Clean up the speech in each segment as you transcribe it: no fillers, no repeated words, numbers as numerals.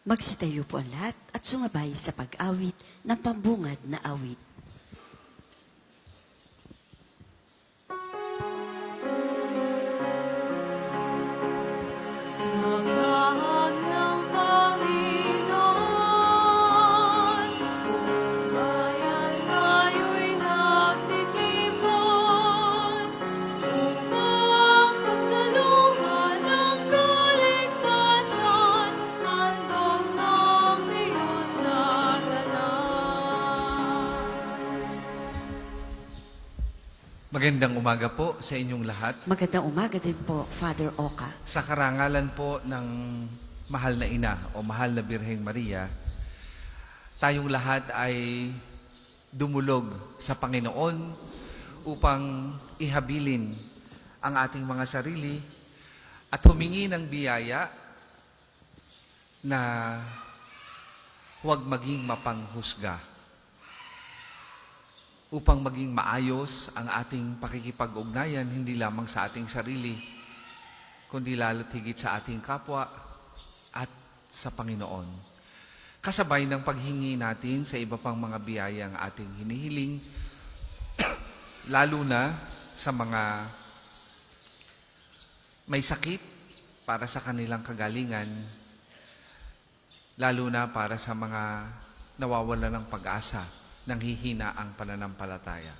Magsitayo po ang lahat at sumabay sa pag-awit ng pambungad na awit. Pagahag ng Panginoon, bayan tayo'y nagtitipon, upang pagsalungan ng kaligtasan, handog ng Diyos sa tanan. Magandang umaga po sa inyong lahat. Magandang umaga din po, Father Oka. Sa karangalan po ng mahal na ina o mahal na Birheng Maria, tayong lahat ay dumulog sa Panginoon upang ihabilin ang ating mga sarili at humingi ng biyaya na huwag maging mapanghusga, upang maging maayos ang ating pakikipag-ugnayan hindi lamang sa ating sarili, kundi lalo't higit sa ating kapwa at sa Panginoon. Kasabay ng paghingi natin sa iba pang mga biyayang ating hinihiling, lalo na sa mga may sakit para sa kanilang kagalingan, lalo na para sa mga nawawala ng pag-asa, nanghihina ang pananampalataya.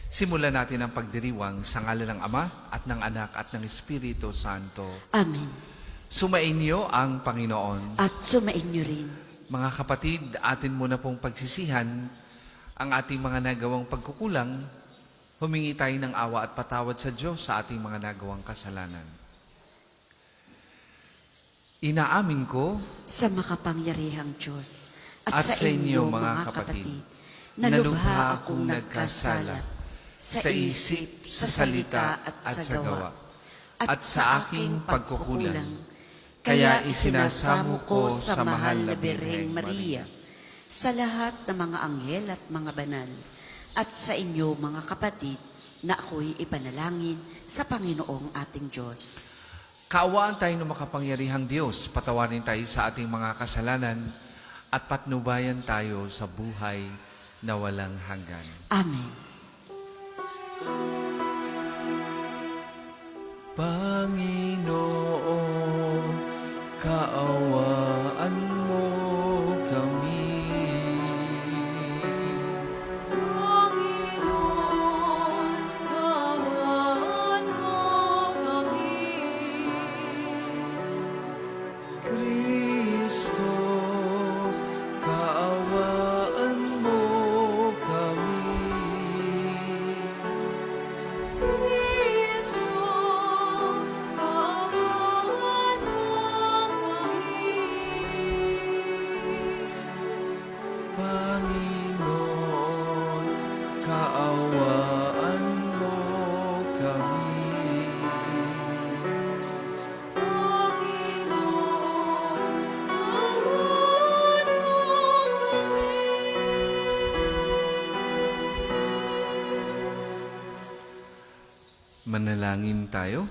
Simulan natin ang pagdiriwang sa ngalan ng Ama at ng Anak at ng Espiritu Santo. Amen. Sumainyo ang Panginoon. At sumain niyo rin. Mga kapatid, atin muna pong pagsisihan ang ating mga nagawang pagkukulang. Humingi tayo ng awa at patawad sa Diyos sa ating mga nagawang kasalanan. Inaamin ko Sa makapangyarihang Diyos at sa inyo mga kapatid, na lubha akong nagkasala sa isip, sa salita at sa gawa, at sa aking pagkukulang. Kaya isinasamo ko sa mahal na Birheng Maria, sa lahat ng mga anghel at mga banal, at sa inyo mga kapatid, na ako'y ipanalangin sa Panginoong ating Diyos. kaawaan tayo ng makapangyarihang Diyos, patawarin tayo sa ating mga kasalanan, at patnubayan tayo sa buhay na walang hanggan. Amen. Panginoon, kaawaan mo kami. Panginoon, kaawaan mo kami. Kristo, kaawaan mo kami. Kristo, kaawaan mo kami. Panginoon, kaawaan mo kami. Panginoon, kaawaan mo kami. Manalangin tayo.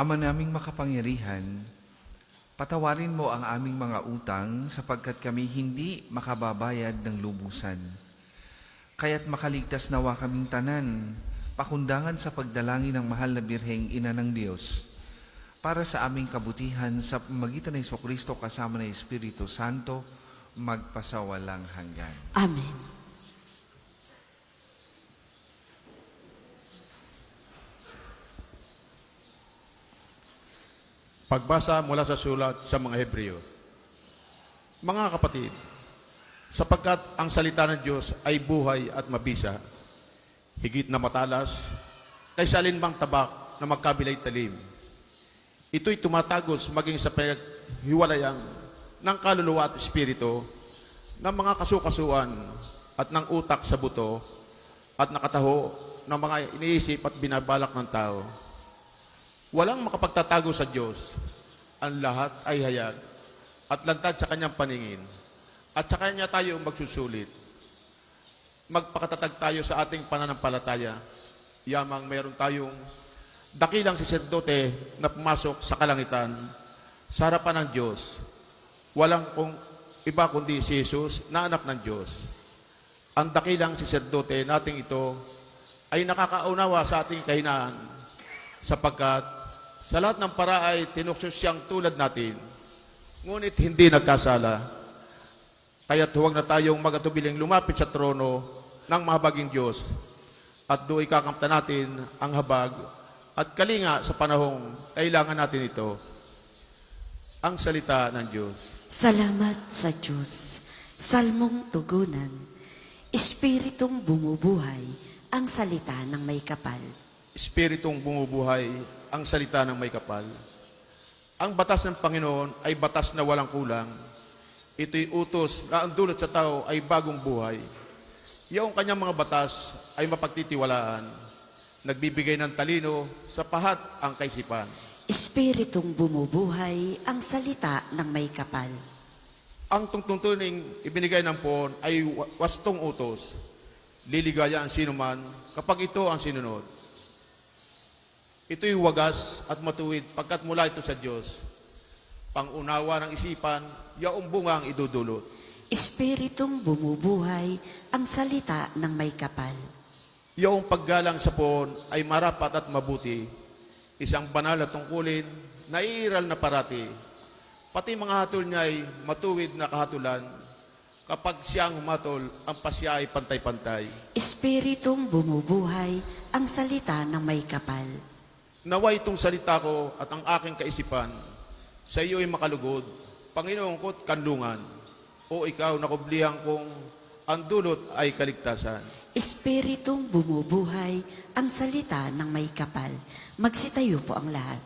Ama naming makapangyarihan, patawarin mo ang aming mga utang sapagkat kami hindi makababayad ng lubusan. Kaya't makaligtas nawa kaming tanan, pakundangan sa pagdalangin ng mahal na Birheng Ina ng Diyos, para sa aming kabutihan sa pamamagitan ng Jesucristo kasama ng Espiritu Santo, magpasawalang hanggan. Amen. Pagbasa mula sa sulat sa mga Hebreo. Mga kapatid, sapagkat ang salita ng Diyos ay buhay at mabisa, higit na matalas, kaysa alinmang tabak na magkabilay talim. Ito'y tumatagos maging sa pinaghiwalayan ng kaluluwa at espiritu, ng mga kasukasuan at ng utak sa buto, at nakataho ng mga iniisip at binabalak ng tao. Walang makapagtatago sa Diyos. Ang lahat ay hayag at lantad sa kanyang paningin. At sa kanya tayo magsusulit. magpakatatag tayo sa ating pananampalataya. Yamang mayroon tayong dakilang saserdote na pumasok sa kalangitan sa harapan ng Diyos. Walang iba kundi si Jesus na anak ng Diyos. Ang dakilang saserdote nating ito ay nakakaunawa sa ating kahinaan sapagkat sa lahat ng para ay tinukso siyang tulad natin, ngunit hindi nagkasala. Kaya't huwag na tayong magatubiling lumapit sa trono ng mahabaging Diyos at doon ikakamta natin ang habag at kalinga sa panahong kailangan natin ito. Ang salita ng Diyos. Salamat sa Diyos. Salmong tugunan. Espiritong bumubuhay ang salita ng may kapal. Espiritong bumubuhay ang salita ng may kapal. Ang batas ng Panginoon ay batas na walang kulang. Ito'y utos na ang dulot sa tao ay bagong buhay. Iyong kanyang mga batas ay mapagtitiwalaan. Nagbibigay ng talino sa pahat ang kaisipan. Espiritong bumubuhay ang salita ng may kapal. Ang tungtungtuning ibinigay ng Poon ay wastong utos. Liligaya ang sinuman kapag ito ang sinunod. Ito'y wagas at matuwid pagkat mula ito sa Diyos. Pangunawa ng isipan, yaong bungang idudulot. Espiritong bumubuhay ang salita ng may kapal. Yaong paggalang sa Poon ay marapat at mabuti. Isang banal na tungkulin na iiral na parati. Pati mga hatol niya ay matuwid na kahatulan. Kapag siyang humatol, ang pasya ay pantay-pantay. Espiritong bumubuhay ang salita ng may kapal. Naway itong salita ko at ang aking kaisipan, sa iyo ay makalugod, Panginoon ko't kanlungan, o ikaw na kublihan kong ang dulot ay kaligtasan. Espiritong bumubuhay ang salita ng may kapal. Magsitayo po ang lahat.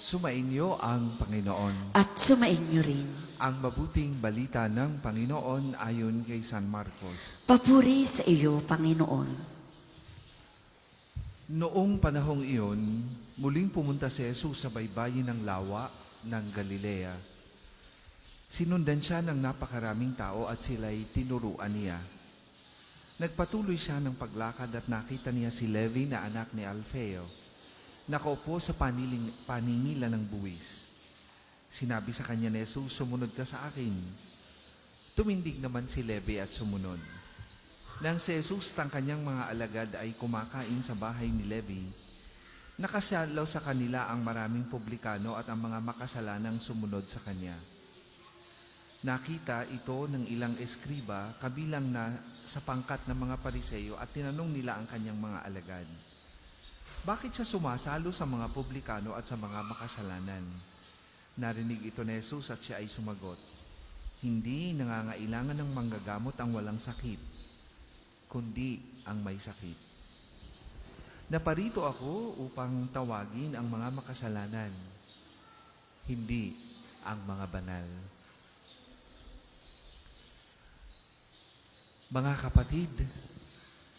Sumainyo ang Panginoon. At sumainyo rin. Ang mabuting balita ng Panginoon ayon kay San Marcos. Papuri sa iyo, Panginoon. Noong panahong iyon, muling pumunta si Jesus sa baybayin ng lawa ng Galilea. Sinundan siya ng napakaraming tao at sila'y tinuruan niya. Nagpatuloy siya ng paglakad at nakita niya si Levi na anak ni Alfeo. Nakaupo sa paningilan ng buwis. Sinabi sa kanya ni Jesus, sumunod ka sa akin. Tumindig naman si Levi at sumunod. Nang si Jesus at ang kanyang mga alagad ay kumakain sa bahay ni Levi, nakasalaw sa kanila ang maraming publikano at ang mga makasalanang sumunod sa kanya. Nakita ito ng ilang eskriba kabilang na sa pangkat ng mga Pariseo at tinanong nila ang kanyang mga alagad. Bakit siya sumasalo sa mga publikano at sa mga makasalanan? Narinig ito ni Jesus at siya ay sumagot, hindi nangangailangan ng manggagamot ang walang sakit, kundi ang may sakit. Naparito ako upang tawagin ang mga makasalanan, hindi ang mga banal. Mga kapatid,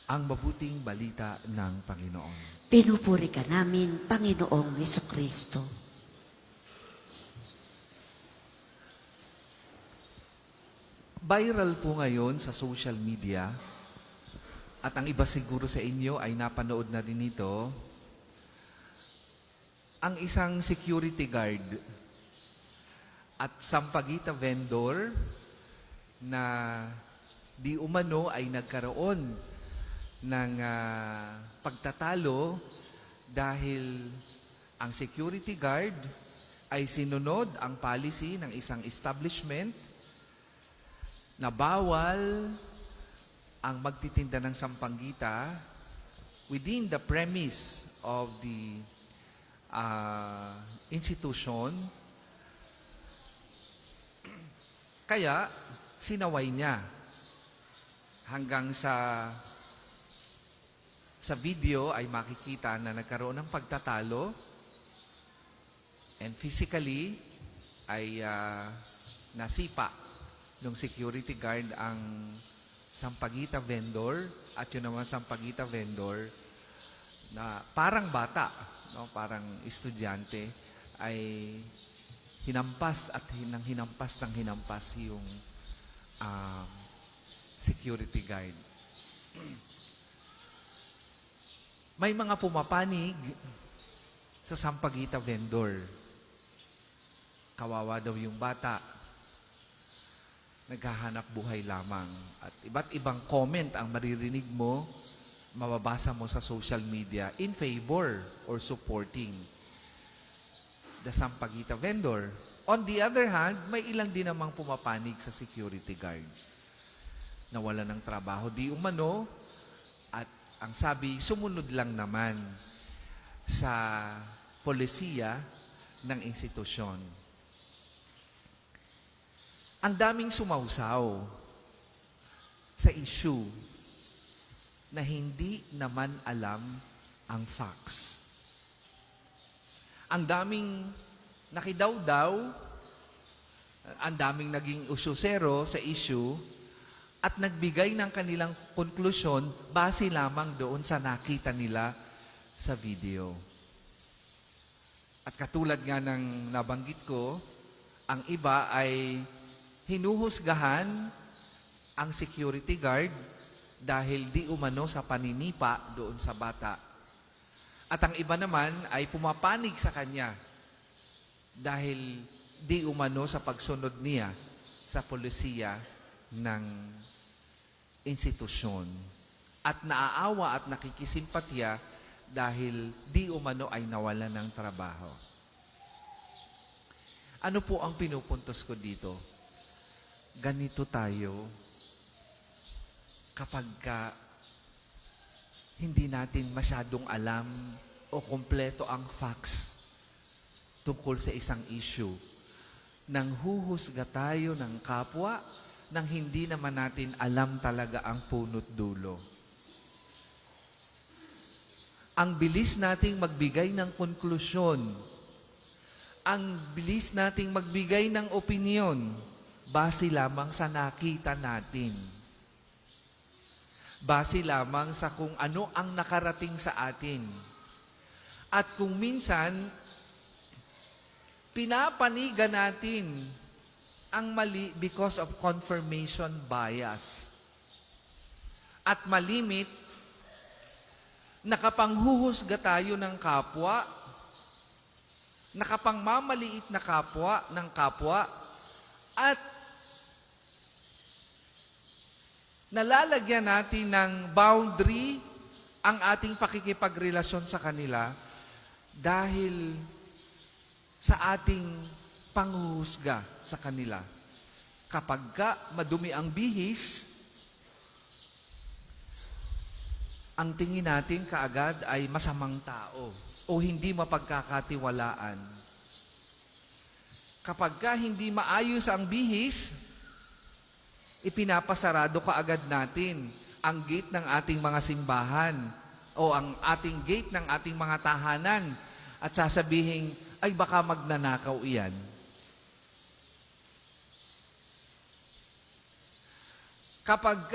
ang mabuting balita ng Panginoon. Pinupuri ka namin, Panginoong Hesukristo. Viral po ngayon sa social media at ang iba siguro sa inyo ay napanood na rin ito, ang isang security guard at sampagita vendor na di umano ay nagkaroon ng pagtatalo dahil ang security guard ay sinunod ang policy ng isang establishment na bawal ang magtitinda ng sampagita within the premise of the institution. Kaya, sinaway niya hanggang sa video ay makikita na nagkaroon ng pagtatalo and physically ay nasipa ng security guard ang sampagita vendor at yun naman sampagita vendor na parang bata, no? Parang estudyante ay hinampas at hinampas yung security guard. May mga pumapanig sa sampagita vendor. Kawawa daw yung bata. Naghahanap buhay lamang. At iba't ibang comment ang maririnig mo, mababasa mo sa social media in favor or supporting the sampagita vendor. On the other hand, may ilang din namang pumapanig sa security guard. Nawala ng trabaho, di umano, at ang sabi, sumunod lang naman sa polisiya ng institusyon. Ang daming sumausaw sa issue na hindi naman alam ang facts. Ang daming nakidaw-daw, ang daming naging usyosero sa issue at nagbigay ng kanilang konklusyon base lamang doon sa nakita nila sa video. At katulad nga ng nabanggit ko, ang iba ay hinuhusgahan ang security guard dahil di umano sa paninipa doon sa bata. At ang iba naman ay pumapanig sa kanya dahil di umano sa pagsunod niya sa polisiya ng institusyon. At naaawa at nakikisimpatya dahil di umano ay nawalan ng trabaho. Ano po ang pinupuntos ko dito? Ganito tayo kapag hindi natin masyadong alam o kompleto ang facts tungkol sa isang issue. Nang huhusga tayo ng kapwa nang hindi naman natin alam talaga ang punot dulo. Ang bilis nating magbigay ng konklusyon. Ang bilis nating magbigay ng opinyon base lamang sa nakita natin. Base lamang sa kung ano ang nakarating sa atin. At kung minsan, pinapanigan natin ang mali because of confirmation bias. At malimit, nakapanghuhusga tayo ng kapwa, nakapangmamaliit na kapwa ng kapwa, at nalalagyan natin ng boundary ang ating pakikipagrelasyon sa kanila dahil sa ating panghuhusga sa kanila. Kapag madumi ang bihis, ang tingin natin kaagad ay masamang tao o hindi mapagkakatiwalaan. Kapag hindi maayos ang bihis, ipinapasarado kaagad natin ang gate ng ating mga simbahan o ang ating gate ng ating mga tahanan at sasabihin, ay baka magnanakaw iyan. Kapag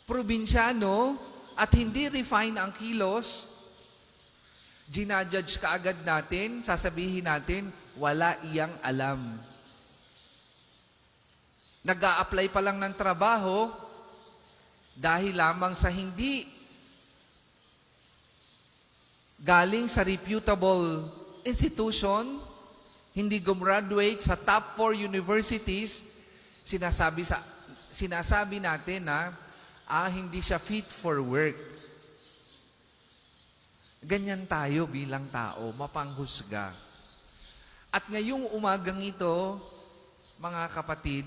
probinsyano at hindi refine ang kilos, ginajudge kaagad natin, sasabihin natin, wala iyang alam. Nag-a-apply pa lang ng trabaho dahil lamang sa hindi galing sa reputable institution, hindi gumraduate sa top 4 universities, sinasabi natin na hindi siya fit for work. Ganyan tayo bilang tao, mapanghusga. At ngayong umagang ito, mga kapatid,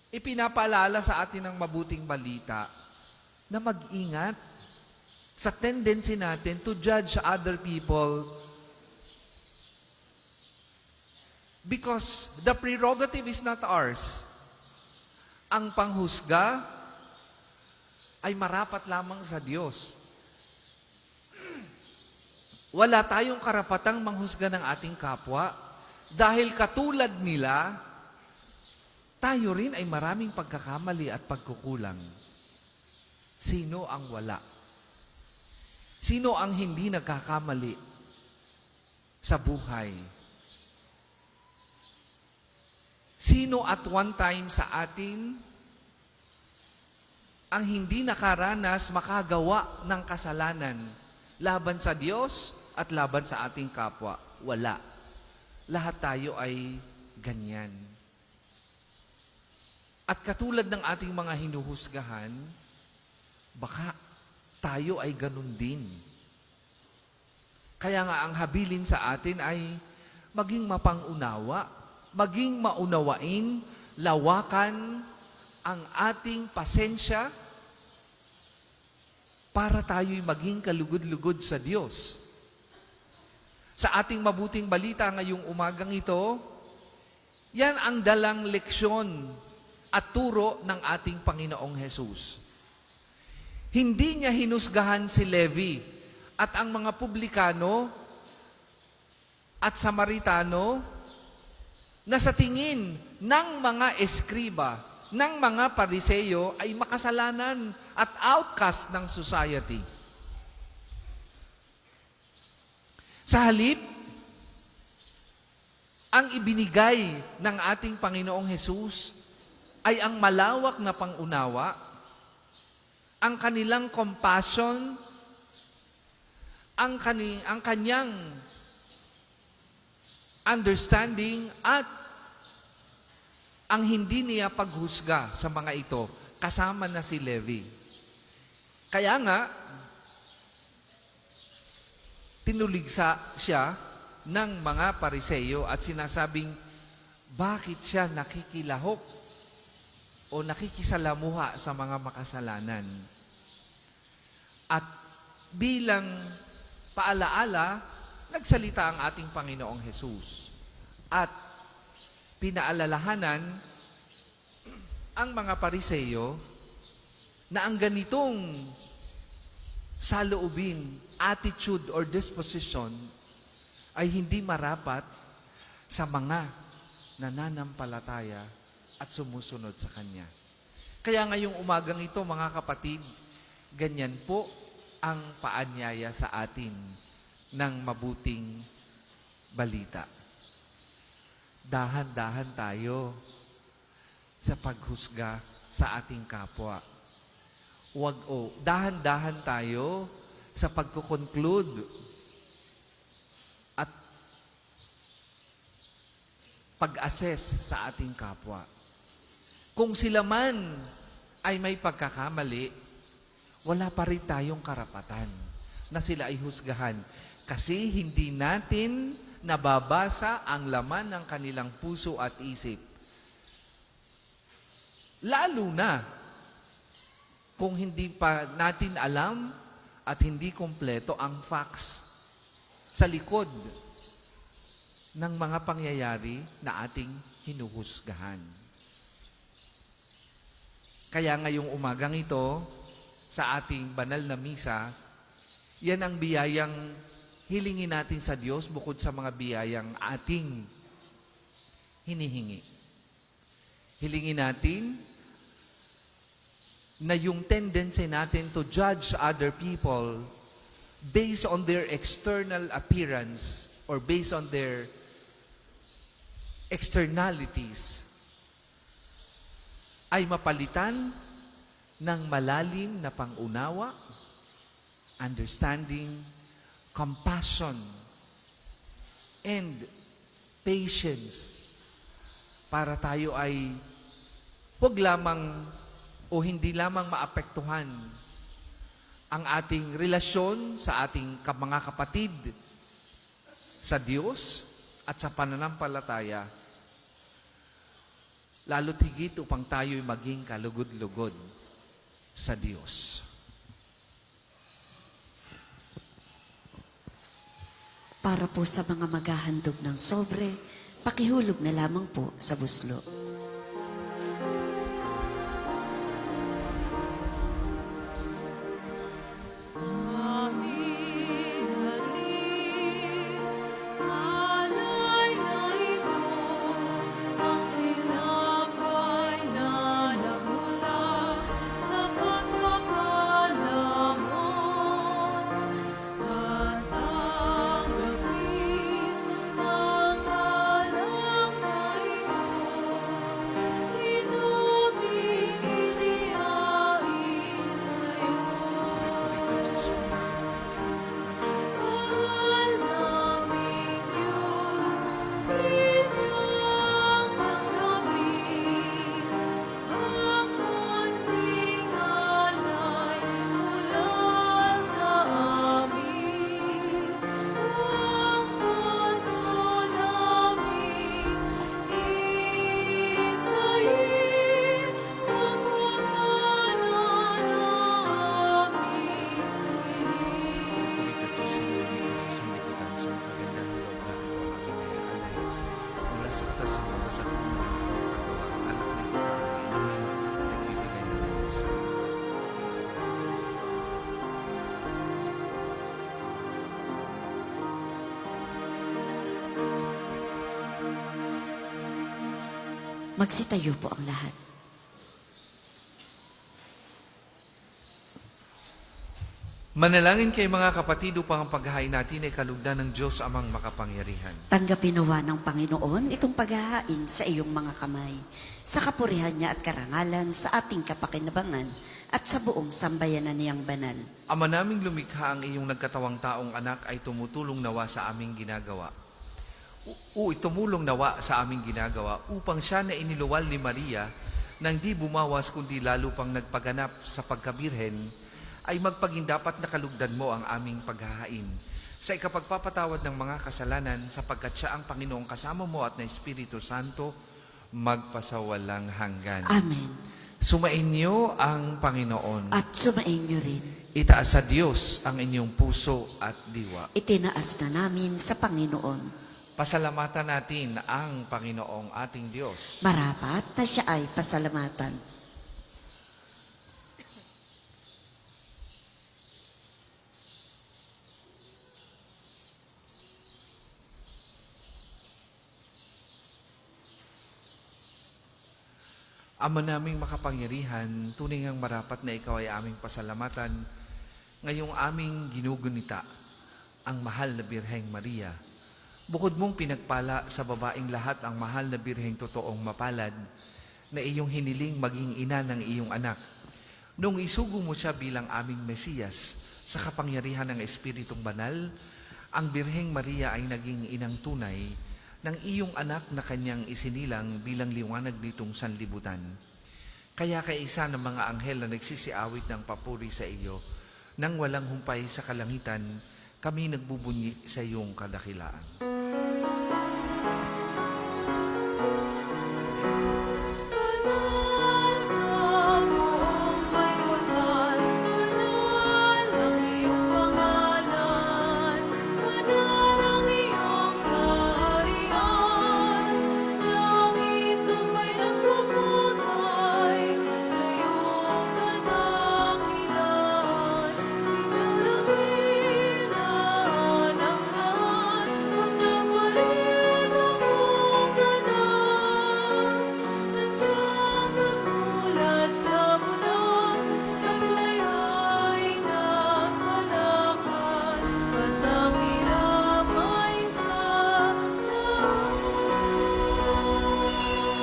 ipinapaalala sa atin ng mabuting balita na mag-ingat sa tendency natin to judge other people because the prerogative is not ours. Ang panghusga ay marapat lamang sa Diyos. Wala tayong karapatang manghusga ng ating kapwa dahil katulad nila, tayo rin ay maraming pagkakamali at pagkukulang. Sino ang wala? Sino ang hindi nagkakamali sa buhay? Sino at one time sa atin ang hindi nakaranas makagawa ng kasalanan laban sa Diyos at laban sa ating kapwa? Wala. Lahat tayo ay ganyan. At katulad ng ating mga hinuhusgahan, baka tayo ay ganun din. Kaya nga ang habilin sa atin ay maging mapangunawa, maging maunawain, lawakan ang ating pasensya para tayo'y maging kalugod-lugod sa Diyos. Sa ating mabuting balita ngayong umagang ito, yan ang dalang leksyon at turo ng ating Panginoong Hesus. Hindi niya hinusgahan si Levi at ang mga publikano at Samaritano na sa tingin ng mga eskriba, ng mga pariseyo ay makasalanan at outcast ng society. Sa halip, ang ibinigay ng ating Panginoong Hesus ay ang malawak na pangunawa, ang kanilang compassion, ang kanyang understanding at ang hindi niya paghusga sa mga ito, kasama na si Levi. Kaya nga, tinuligsa siya ng mga pariseyo at sinasabing, bakit siya nakikilahok o nakikisalamuha sa mga makasalanan? At bilang paalaala, nagsalita ang ating Panginoong Hesus at pinaalalahanan ang mga pariseyo na ang ganitong saloobin, attitude or disposition ay hindi marapat sa mga nananampalataya at sumusunod sa Kanya. Kaya ngayong umagang ito, mga kapatid, ganyan po ang paanyaya sa atin ng mabuting balita. Dahan-dahan tayo sa paghusga sa ating kapwa. Dahan-dahan tayo sa pagkukonclude at pag-assess sa ating kapwa. Kung sila man ay may pagkakamali, wala pa rin tayong karapatan na sila ay husgahan kasi hindi natin nababasa ang laman ng kanilang puso at isip. Lalo na kung hindi pa natin alam at hindi kompleto ang facts sa likod ng mga pangyayari na ating hinuhusgahan. Kaya ngayong umagang ito, sa ating banal na misa, yan ang biyayang hilingin natin sa Diyos bukod sa mga biyayang ating hinihingi. Hilingin natin na yung tendency natin to judge other people based on their external appearance or based on their externalities ay mapalitan ng malalim na pangunawa, understanding, compassion, and patience para tayo ay huwag lamang o hindi lamang maapektuhan ang ating relasyon sa ating mga kapatid sa Diyos at sa pananampalataya, lalo't higit upang tayo'y maging kalugod-lugod sa Diyos. Para po sa mga maghahandog ng sobre, pakihulog na lamang po sa buslo. Alay na ito, ang tinapay na nagmula sa pagkapalamon. At tanggapin ang alak na ito, inuming inihain sa'yo. Mahal naming Diyos, inyong tanggapin ang munting alay mula sa amin. Ang puso namin hintayin ang pangalan namin. Purikat Diyos sa lumikas sa sanlibutan sa kagandang loob na ito ang aming alay. Mula sa katas ng labas at kumulang paggawa ang anak na ito para inumin nagbibigay ng Diyos. Magsitayo po ang lahat. Manalangin kay mga kapatid upang ang paghahain natin ay kalugdan ng Diyos amang makapangyarihan. Tanggapin nawa ng Panginoon itong paghahain sa iyong mga kamay, sa kapurihan niya at karangalan sa ating kapakinabangan at sa buong sambayanan niyang banal. Ama naming lumikha, ang iyong nagkatawang taong anak ay tumutulong nawa sa aming ginagawa. Tumulong nawa sa aming ginagawa upang siya na iniluwal ni Maria nang di bumawas kundi lalo pang nagpaganap sa pagkabirhen, ay magpagindapat na kalugdan mo ang aming paghahain sa ikapagpapatawad ng mga kasalanan sapagkat siya ang Panginoong kasama mo at na Espiritu Santo magpasawalang hanggan. Amen. Sumainyo ang Panginoon. At sumain niyo rin. Itaas sa Diyos ang inyong puso at diwa. Itinaas na namin sa Panginoon. Pasalamatan natin ang Panginoong ating Diyos. Marapat na siya ay pasalamatan. Ama naming makapangyarihan, tunay ngang marapat na ikaw ay aming pasalamatan ngayong aming ginugunita ang mahal na Birheng Maria. Bukod mong pinagpala sa babaeng lahat ang mahal na Birheng totoong mapalad na iyong hiniling maging ina ng iyong anak. Nung isugo mo siya bilang aming Mesiyas sa kapangyarihan ng Espiritong Banal, ang Birheng Maria ay naging inang tunay ng iyong anak na kanyang isinilang bilang liwanag nitong sanlibutan. Kaya kaisa ng mga anghel na nagsisiawit ng papuri sa iyo, nang walang humpay sa kalangitan, kami nagbubunyi sa iyong kadakilaan. Banal na buong may kapal, banal ang iyong pangalan, banal ang iyong kaharian. Langit lumpa'y nagpuputay sa iyong kadakilaan. Pinarawilan ang lahat, pagnaparin ang iyong anak. Nandiyan nagmulat sa bulan, sablay ay nagpalakad, at nangiramay sa langit.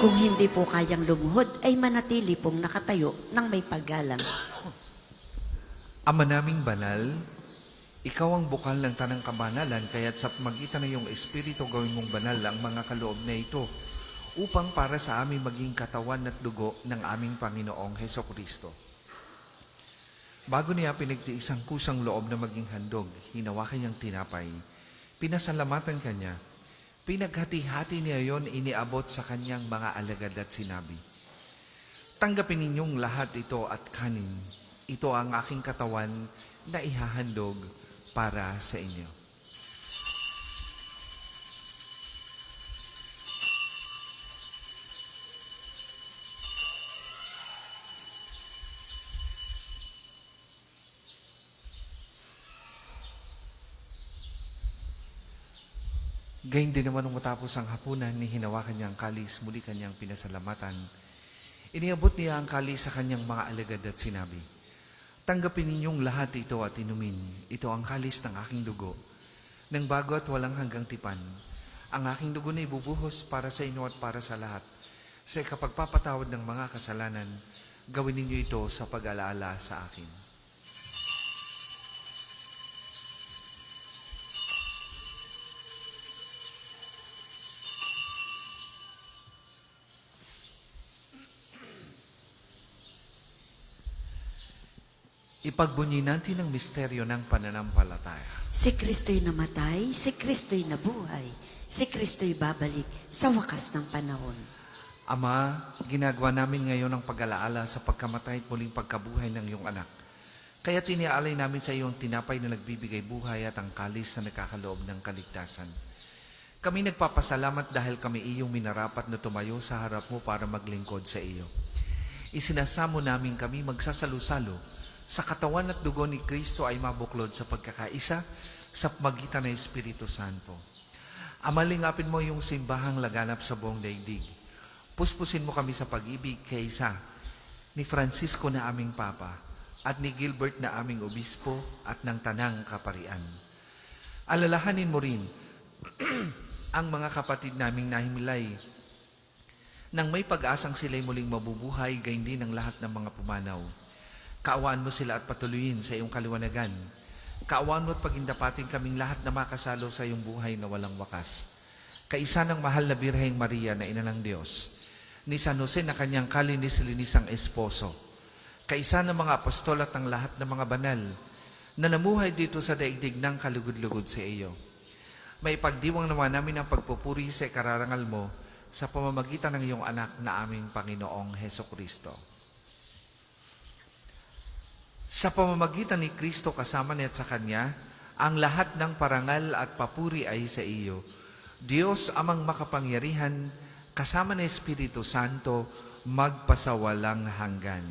Kung hindi po kayang lumuhod, ay manatili pong nakatayo ng may paggalang. Ama naming banal, ikaw ang bukal ng tanang kabanalan, kaya't sa magitan ng iyong Espiritu gawin mong banal ang mga kaloob na ito, upang para sa amin maging katawan at dugo ng aming Panginoong Hesukristo. Bago niya pinagtiis ang kusang loob na maging handog, hinawakan niyang tinapay, pinasalamatan kanya, pinaghati-hati niya yon, iniabot sa kanyang mga alagad at sinabi, "Tanggapin ninyong lahat ito at kanin. Ito ang aking katawan na ihahandog para sa inyo." Gayun din naman nung matapos ang hapunan, ni hinawakan niya ang kalis, muli kanyang pinasalamatan. Iniabot niya ang kalis sa kanyang mga alagad at sinabi, "Tanggapin ninyong lahat ito at inumin. Ito ang kalis ng aking dugo, ng bago at walang hanggang tipan. Ang aking dugo na ibubuhos para sa inyo at para sa lahat. Sa kapagpapatawad ng mga kasalanan, gawin ninyo ito sa pag-alaala sa akin." Ipagbunyi natin ang misteryo ng pananampalataya. Si Kristo'y namatay, si Kristo'y nabuhay, si Kristo'y babalik sa wakas ng panahon. Ama, ginagawa namin ngayon ang pag-alaala sa pagkamatay at muling pagkabuhay ng iyong anak. Kaya tiniaalay namin sa iyong tinapay na nagbibigay buhay at ang kalis na nagkakaloob ng kaligtasan. Kami nagpapasalamat dahil kami iyong minarapat na tumayo sa harap mo para maglingkod sa iyo. Isinasamo namin kami magsasalo-salo sa katawan at dugo ni Kristo ay mabuklod sa pagkakaisa sa magitan ng Espiritu Santo. Amalingapin mo yung simbahang laganap sa buong daigdig. Puspusin mo kami sa pag-ibig kaysa ni Francisco na aming Papa at ni Gilbert na aming Obispo at ng Tanang Kaparian. Alalahanin mo rin ang mga kapatid naming nahimlay nang may pag-asang sila'y muling mabubuhay, gayon din ang lahat ng mga pumanaw. Kaawaan mo sila at patuloyin sa iyong kaliwanagan. Kaawaan mo at pagindapatin kaming lahat na makasalo sa iyong buhay na walang wakas. Kaisa ng mahal na Birheng Maria na Ina ng Diyos, ni San Jose na kanyang kalinis-linisang esposo, kaisa ng mga apostol at ng lahat ng mga banal na namuhay dito sa daigdig ng kalugod-lugod sa iyo. May pagdiwang naman namin ang pagpupuri sa kararangal mo sa pamamagitan ng iyong anak na aming Panginoong Hesukristo. Sa pamamagitan ni Kristo kasama niya at sa Kanya, ang lahat ng parangal at papuri ay sa iyo. Diyos amang makapangyarihan, kasama ng Espiritu Santo, magpasawalang hanggan.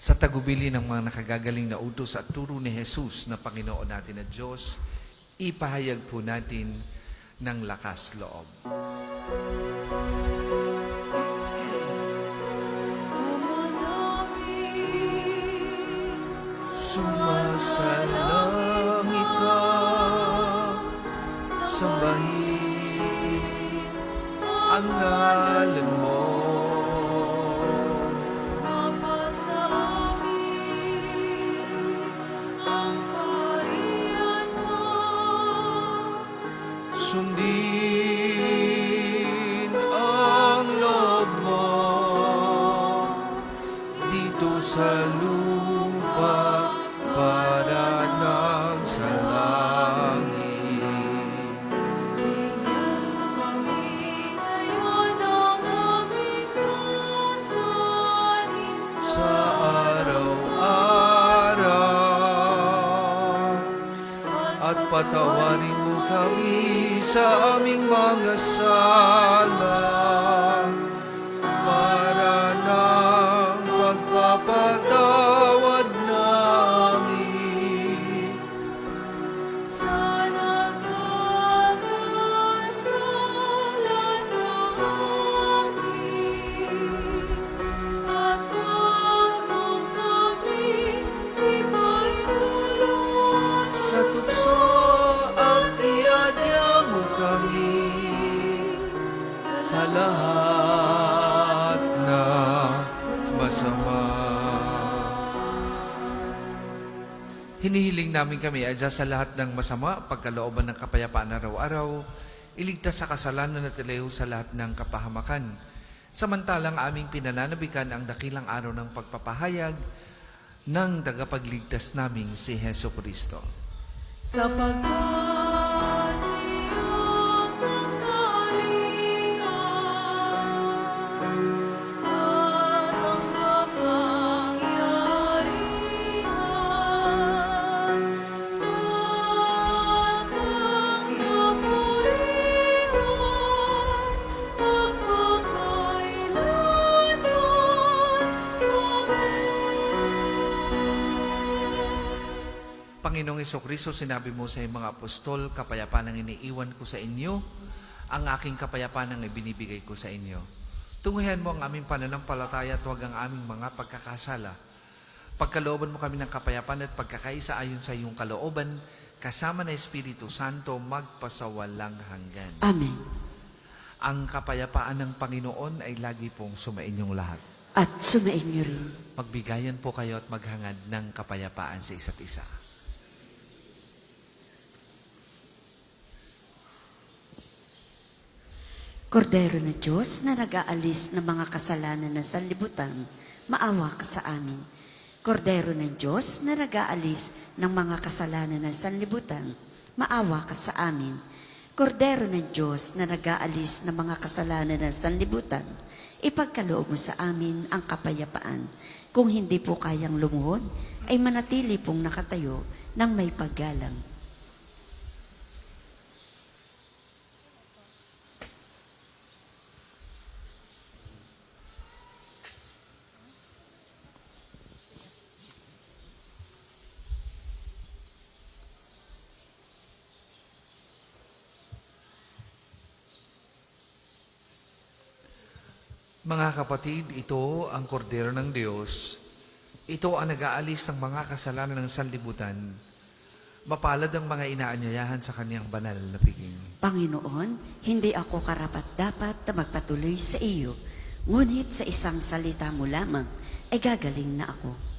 Sa tagubili ng mga nakagagaling na utos at turo ni Jesus na Panginoon natin at Diyos, ipahayag po natin ng lakas loob. Sumasalangit ka, sambahin ang ngalan mo. Sundin ang loob mo dito sa lupa para nang sa langit. Bigyan mo kami ngayon ng aming kakanin Sa araw-araw at patawarin mo kami sa aming mga sala para ng pagpapatawad namin. sa nagkakasala sa amin. At huwag mo kami ipaintulot Sa tukso at iadya mo kami sa lahat Hinihiling namin kami adya sa lahat ng masama, pagkalooban ng kapayapaan araw-araw, iligtas sa kasalanan at ilayo sa lahat ng kapahamakan. Samantalang aming pinananabikan ang dakilang araw ng pagpapahayag ng tagapagligtas naming si Heso Kristo. Sapagkat iyong pagkalinga at ang kapangyarihan at ang kapurihan magpakailanman. Amen. Panginoong Hesukristo, sinabi mo sa iyong mga apostol, kapayapaan ang iniiwan ko sa inyo, ang aking kapayapaan ang ibinibigay ko sa inyo. Tunguhan mo ang aming pananampalataya at huwag ang aming mga pagkakasala. Pagkalooban mo kami ng kapayapaan at pagkakaisa ayon sa iyong kalooban, kasama na Espiritu Santo, magpasawalang hanggan. Amen. Ang kapayapaan ng Panginoon ay lagi pong sumainyong lahat. At sumain niyo rin. Magbigayan po kayo at maghangad ng kapayapaan sa isa't isa. Kordero na Diyos na nag-aalis ng mga kasalanan ng sanlibutan, maawa ka sa amin. Kordero ng Diyos na nag-aalis ng mga kasalanan ng sanlibutan, maawa ka sa amin. Kordero ng Diyos na nag-aalis ng mga kasalanan ng sanlibutan, ipagkaloob mo sa amin ang kapayapaan. Kung hindi po kayang lumuhod, ay manatili pong nakatayo ng may paggalang. Mga kapatid, ito ang kordero ng Diyos. Ito ang nag-aalis ng mga kasalanan ng sanlibutan. Mapalad ang mga inaanyayahan sa kaniyang banal na piging. Panginoon, hindi ako karapat-dapat na magpatuloy sa iyo, ngunit sa isang salita mo lamang ay gagaling na ako.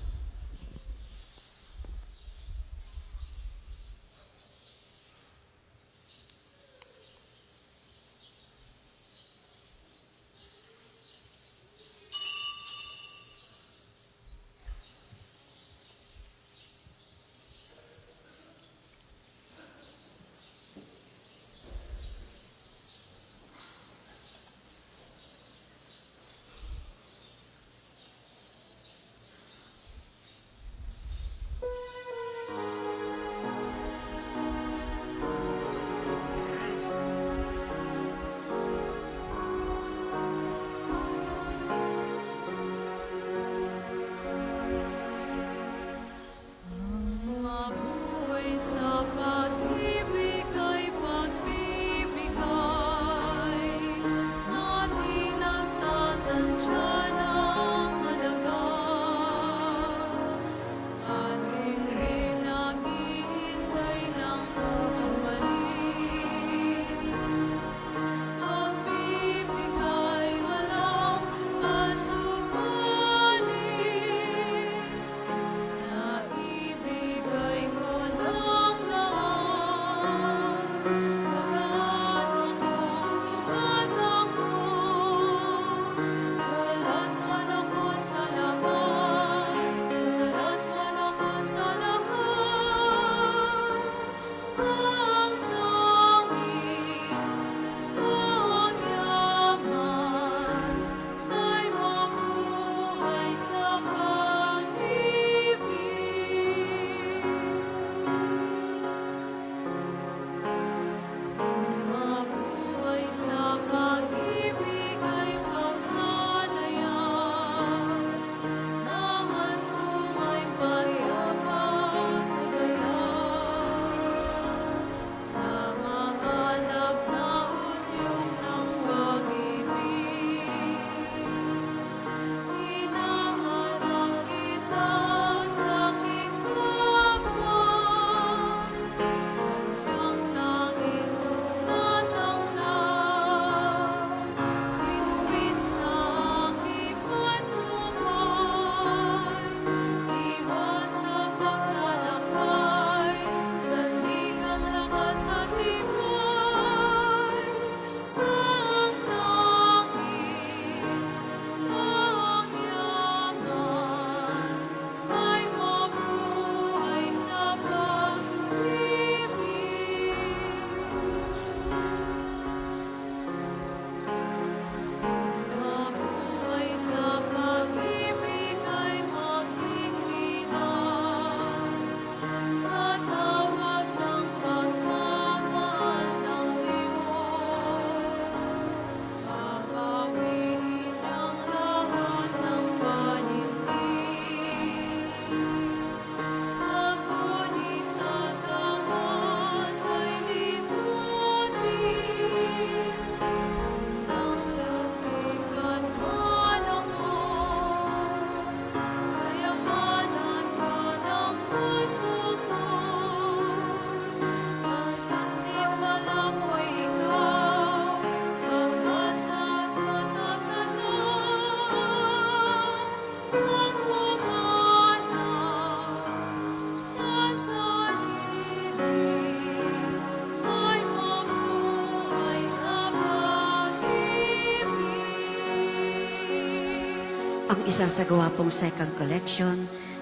Ang isasagawa pong second collection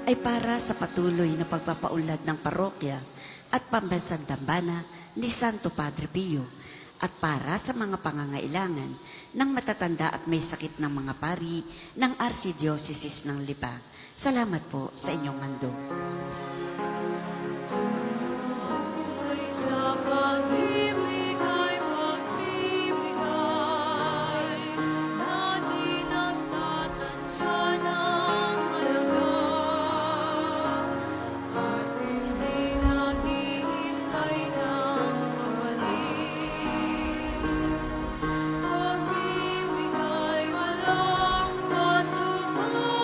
ay para sa patuloy na pagpapaunlad ng parokya at pambansang dambana ni Santo Padre Pio at para sa mga pangangailangan ng matatanda at may sakit ng mga pari ng Archdiocese ng Lipa. Salamat po sa inyong handog. Sa pag-ibig ay pagbibigay na di nagtatansya ng halaga at hindi naghihintay ng pabalik. Pagbibigay walang pasubali,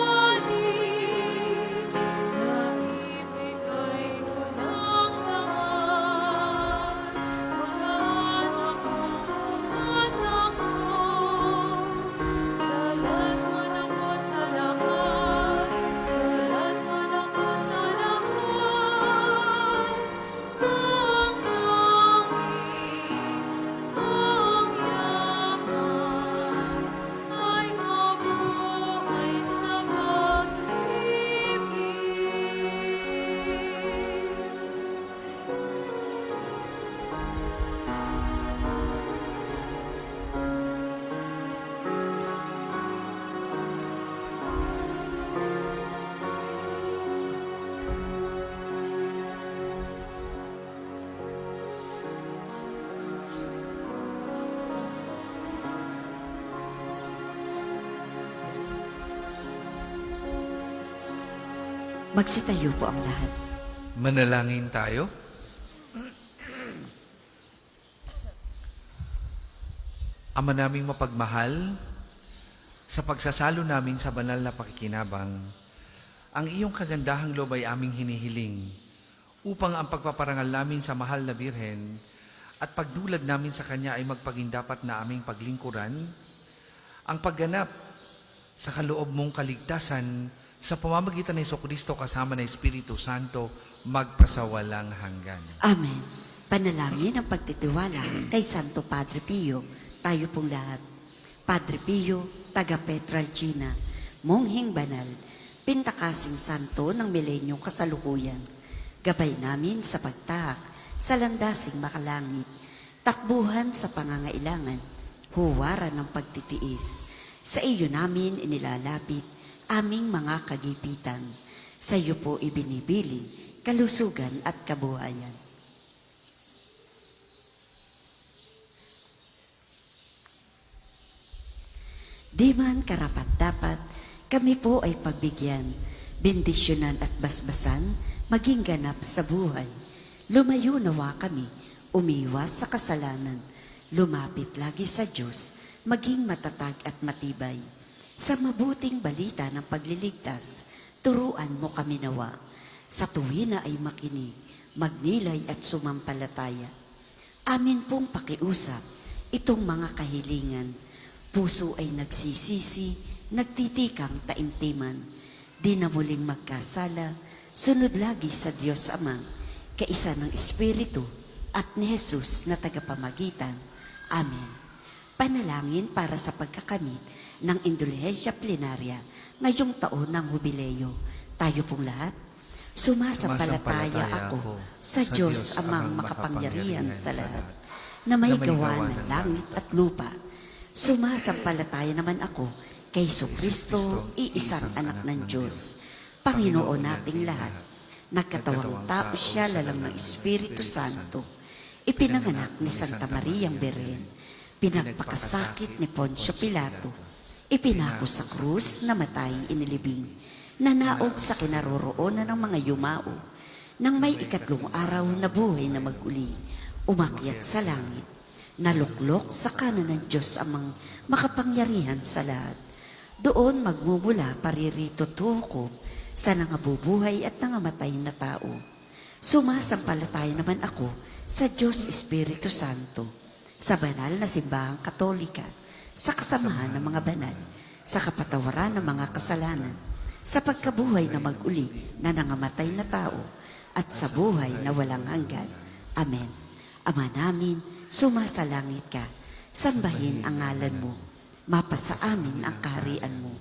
naibigay ko ng lahat. Magaan akong tumatakbo, salat man ako sa lahat, salat man ako sa lahat. Ang tanging, ang yaman ay mabuhay sa pag-ibig. Magsitayo po ang lahat. Manalangin tayo. Ama naming mapagmahal, sa pagsasalo namin sa banal na pakikinabang, ang iyong kagandahang loob ay aming hinihiling upang ang pagpaparangal namin sa mahal na Birhen at pagdulad namin sa Kanya ay magpagindapat na aming paglingkuran, ang pagganap sa kaloob mong kaligtasan sa pamamagitan ng Jesucristo kasama ng Espiritu Santo magpasawalang hanggan. Amen. Panalangin ang pagtitiwala kay Santo Padre Pio. Tayo pong lahat. Padre Pio, taga Petralcina, mongheng banal, pintakasing santo ng milenyong kasalukuyan. Gabay namin sa pagtahak sa landasing makalangit, takbuhan sa pangangailangan, huwaran ng pagtitiis. Sa iyo namin inilalapit aming mga kagipitan. Sa iyo po ibinibilin kalusugan at kabuhayan. Di man karapat-dapat, kami po ay pagbigyan, bendisyonan at basbasan, maging ganap sa buhay. Lumayo nawa kami, umiwas sa kasalanan, lumapit lagi sa Diyos, maging matatag at matibay. Sa mabuting balita ng pagliligtas, turuan mo kami nawa. Sa tuwina ay makinig, magnilay at sumampalataya. Amin pong pakiusap, itong mga kahilingan. Puso ay nagsisisi, nagtitikang taimtiman. Di na muling magkasala, sunod lagi sa Diyos Ama, kaisa ng Espiritu at ni Jesus na tagapamagitan. Amen. Panalangin para sa pagkakamit ng indulhensya plenarya ngayong taon ng hubileo. Tayo pong lahat, sumasampalataya ako sa Diyos amang makapangyarihan sa lahat, na may gawa ng langit at lupa. Sumasampalataya naman ako kay Jesucristo, iisang anak ng Diyos, Panginoon nating lahat. Nagkatawang tao siya lalang ng Espiritu Santo. Ipinanganak ni Santa Mariang Birhen. Pinagpakasakit ni Poncio Pilato. Ipinako sa krus, namatay, inilibing. Nanaog sa kinaroroonan ng mga yumao. Nang may ikatlong araw na buhay na maguli, umakyat sa langit. Naluklok sa kanan ng Diyos amang makapangyarihan sa lahat. Doon magmumula paririto tuko sa nangabubuhay at nangamatay na tao. Sumasampalataya naman ako sa Diyos Espiritu Santo, sa banal na simbahang Katolika, sa kasamahan ng mga banal, sa kapatawaran ng mga kasalanan, sa pagkabuhay na mag-uli na nangamatay na tao, at sa buhay na walang hanggan. Amen. Ama namin, sumasalangit ka, sambahin ang ngalan mo, mapasa amin ang kaharian mo,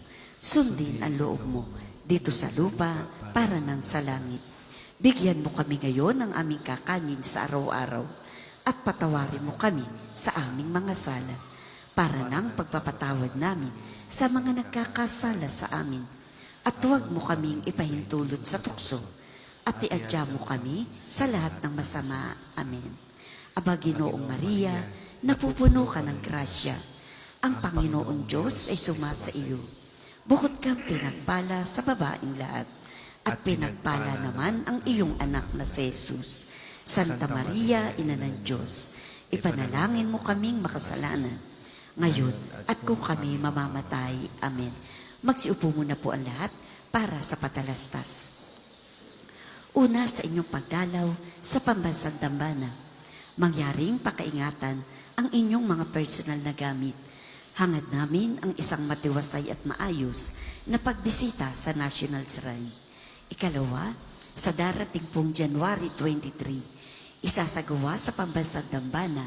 Sundin ang loob mo dito sa lupa para nang sa langit. Bigyan mo kami ngayon ng aming kakanin sa araw-araw at patawarin mo kami sa aming mga sala para nang pagpapatawad namin sa mga nagkakasala sa amin. At huwag mo kaming ipahintulot sa tukso at iadya mo kami sa lahat ng masama. Amen. Aba Ginoong Maria, napupuno ka ng grasya. Ang Panginoon Diyos ay sumasa iyo. Bukod kang pinagpala sa babaeng lahat, at pinagpala naman ang iyong anak na si Jesus. Santa Maria, Ina ng Diyos, ipanalangin mo kaming makasalanan, ngayon at kung kami mamamatay. Amen. Magsiupo muna po ang lahat para sa patalastas. Una sa inyong pagdalaw sa pambansang dambana, mangyaring pakaingatan ang inyong mga personal na gamit. Hangad namin ang isang matiwasay at maayos na pagbisita sa National Shrine. Ikalawa, sa darating pong January 23, isasagawa sa pambansang dambana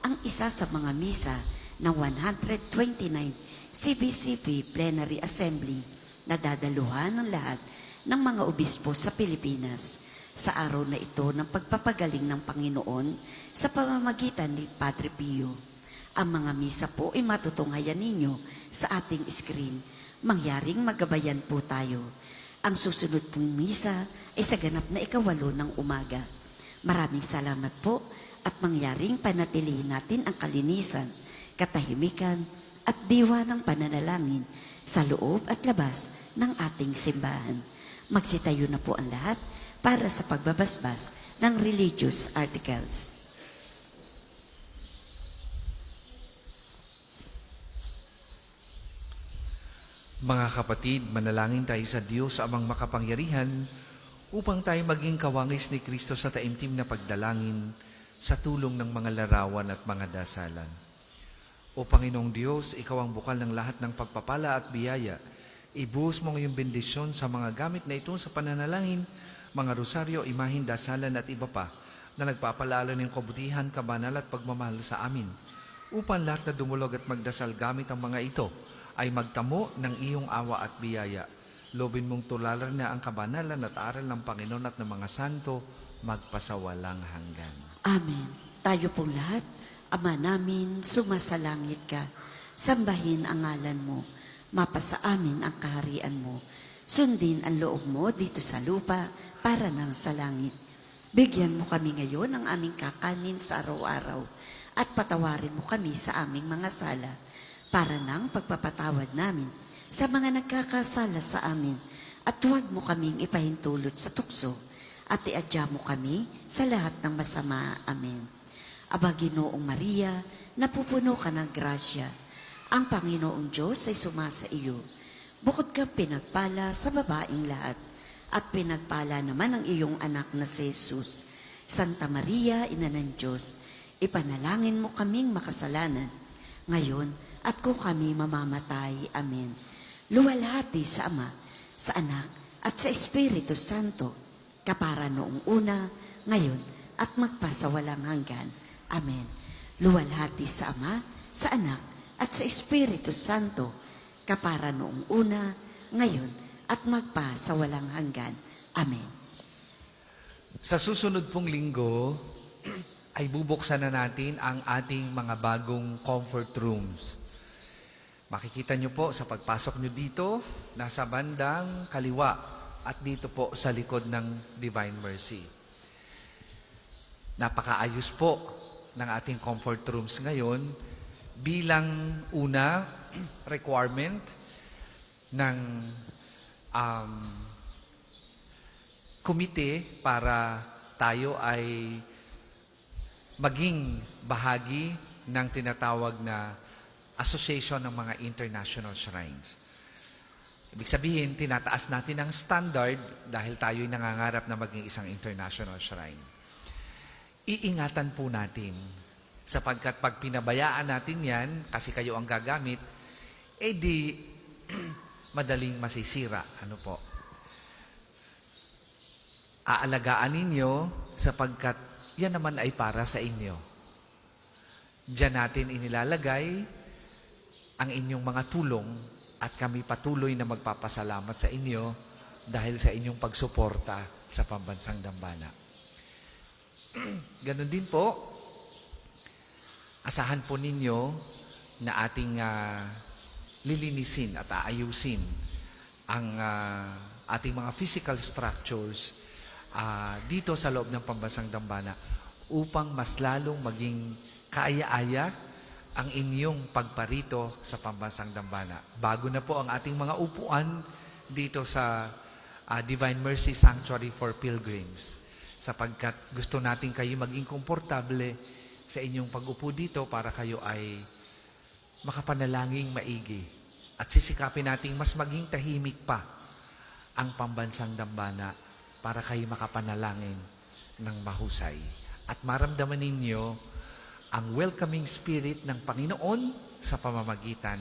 ang isa sa mga misa ng 129 CBCP Plenary Assembly na dadaluhan ng lahat ng mga obispo sa Pilipinas sa araw na ito ng pagpapagaling ng Panginoon sa pamamagitan ni Padre Pio. Ang mga misa po ay matutunghayan ninyo sa ating screen. Mangyaring magabayan po tayo. Ang susunod pong misa ay sa ganap na 8:08 ng umaga. Maraming salamat po at mangyaring panatilihin natin ang kalinisan, katahimikan at diwa ng pananalangin sa loob at labas ng ating simbahan. Magsitayo na po ang lahat para sa pagbabasbas ng religious articles. Mga kapatid, manalangin tayo sa Diyos amang makapangyarihan upang tayo maging kawangis ni Kristo sa taimtim na pagdalangin sa tulong ng mga larawan at mga dasalan. O Panginoong Diyos, Ikaw ang bukal ng lahat ng pagpapala at biyaya. Ibuhos mo ngayong bendisyon sa mga gamit na ito sa pananalangin, mga rosaryo, imahin, dasalan at iba pa na nagpapalala ng kabutihan, kabanal at pagmamahal sa amin. Upang lahat na dumulog at magdasal gamit ang mga ito ay magtamo ng iyong awa at biyaya. Lobin mong tularan na ang kabanalan at aral ng Panginoon at ng mga santo magpasawalang hanggan. Amen. Tayo pong lahat, Ama namin, sumasalangit ka. Sambahin ang ngalan mo. Mapasa amin ang kaharian mo. Sundin ang loob mo dito sa lupa para nang sa langit. Bigyan mo kami ngayon ng aming kakanin sa araw-araw at patawarin mo kami sa aming mga sala para nang pagpapatawad namin sa mga nagkakasala sa amin, at huwag mo kaming ipahintulot sa tukso at iadya mo kami sa lahat ng masama. Amen. Aba Ginoong Maria, napupuno ka ng grasya. Ang Panginoong Diyos ay sumasa iyo. Bukod kang pinagpala sa babaeng lahat, at pinagpala naman ang iyong anak na si Jesus. Santa Maria, Ina ng Diyos, ipanalangin mo kaming makasalanan, ngayon at kung kami mamamatay. Amen. Luwalhati sa Ama, sa Anak, at sa Espiritu Santo, kapara noong una, ngayon, at magpasawalang hanggan. Amen. Luwalhati sa Ama, sa Anak, at sa Espiritu Santo, kapara noong una, ngayon, at magpasawalang hanggan. Amen. Sa susunod pong linggo, ay bubuksan na natin ang ating mga bagong comfort rooms. Makikita nyo po sa pagpasok nyo dito, nasa bandang kaliwa at dito po sa likod ng Divine Mercy. Napakaayos po ng ating comfort rooms ngayon bilang una requirement ng komite para tayo ay maging bahagi ng tinatawag na Association ng mga International Shrines. Ibig sabihin, tinataas natin ang standard dahil tayo'y nangangarap na maging isang international shrine. Iingatan po natin sapagkat pag pinabayaan natin yan, kasi kayo ang gagamit, di madaling masisira. Ano po? Aalagaan ninyo sapagkat yan naman ay para sa inyo. Diyan natin inilalagay ang inyong mga tulong At kami patuloy na magpapasalamat sa inyo dahil sa inyong pagsuporta sa Pambansang Dambana. Ganon din po, asahan po ninyo na ating lilinisin at aayusin ang ating mga physical structures dito sa loob ng Pambansang Dambana upang mas lalong maging kaaya-aya ang inyong pagparito sa Pambansang Dambana. Bago na po ang ating mga upuan dito sa Divine Mercy Sanctuary for Pilgrims, sapagkat gusto natin kayo maging komportable sa inyong pag-upo dito para kayo ay makapanalangin maigi at sisikapin nating mas maging tahimik pa ang Pambansang Dambana para kayo makapanalangin ng mahusay at maramdaman ninyo ang welcoming spirit ng Panginoon sa pamamagitan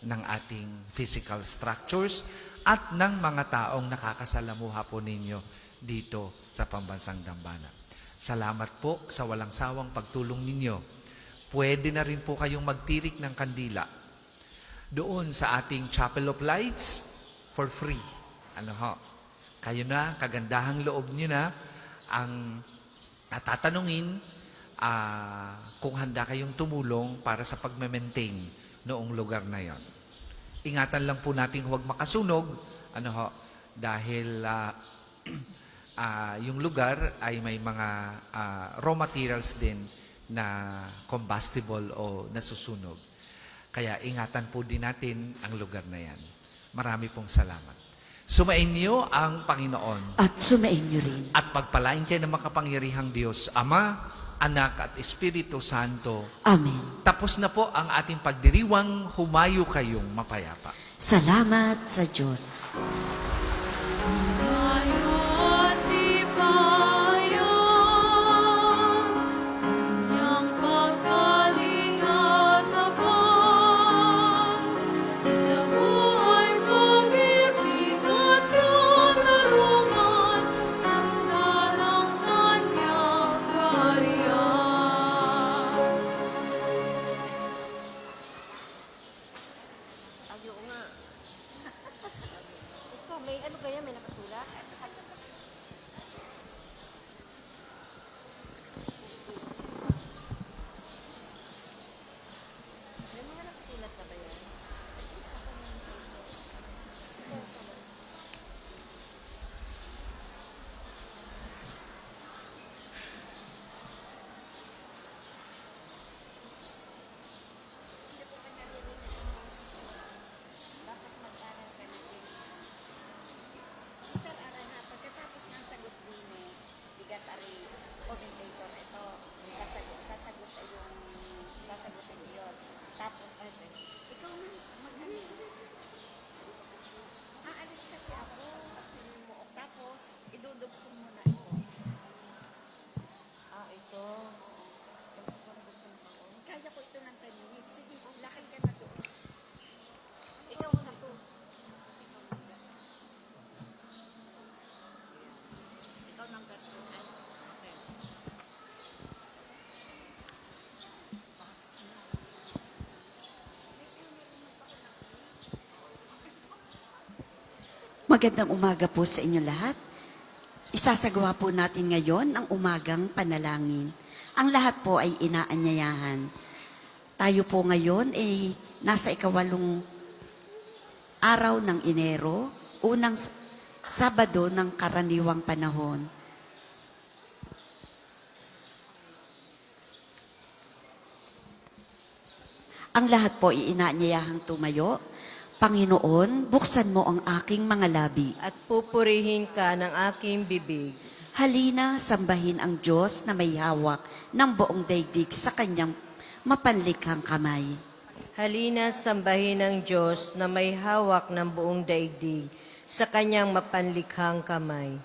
ng ating physical structures at ng mga taong nakakasalamuha po ninyo dito sa Pambansang Dambana. Salamat po sa walang sawang pagtulong ninyo. Pwede na rin po kayong magtirik ng kandila doon sa ating Chapel of Lights for free. Kayo na, kagandahang loob nyo na ang tatanungin kung handa kayong tumulong para sa pagme-maintain noong lugar na yon. Ingatan lang po nating huwag makasunog, dahil yung lugar ay may mga raw materials din na combustible o nasusunog. Kaya ingatan po din natin ang lugar na yan. Marami pong salamat. Sumainyo ang Panginoon. At sumainyo rin. At pagpalain kayo ng makapangyarihang Diyos, Ama, Anak at Espiritu Santo. Amen. Tapos na po ang ating pagdiriwang, humayo kayong mapayapa. Salamat sa Diyos. At tibayan, niyang pagkaling at tabang, sa buhay pag-ibig at katarungan, ng dalang kanyang kaharian. Ayo nga. Ikaw, may ano kaya? May nakasulat? May mga nakasulat na ba yan? Dapat mag-aral ka na din. Sister Arana, pagkatapos ng sagot din bigat ari commentator ito, sasagot ay yung sasagutin yun. Tapos, ikaw na, mag-ano. Aalis kasi ako, mo, tapos, idudugsong mo na ito. Ito. Kaya ko ito ng 10 minutes. Sige, lakad ka na doon. Ikaw sa to. Ikaw number 2. Okay. Magandang umaga po sa inyo lahat. Isasagawa po natin ngayon ang umagang panalangin. Ang lahat po ay inaanyayahan. Tayo po ngayon ay nasa 8 araw ng Enero, unang Sabado ng karaniwang panahon. Ang lahat po ay inaanyayahang tumayo. Panginoon, buksan mo ang aking mga labi. at pupurihin ka ng aking bibig. Halina, sambahin ang Diyos na may hawak ng buong daigdig sa kanyang mapanlikhang kamay. Halina, sambahin ang Diyos na may hawak ng buong daigdig sa kanyang mapanlikhang kamay.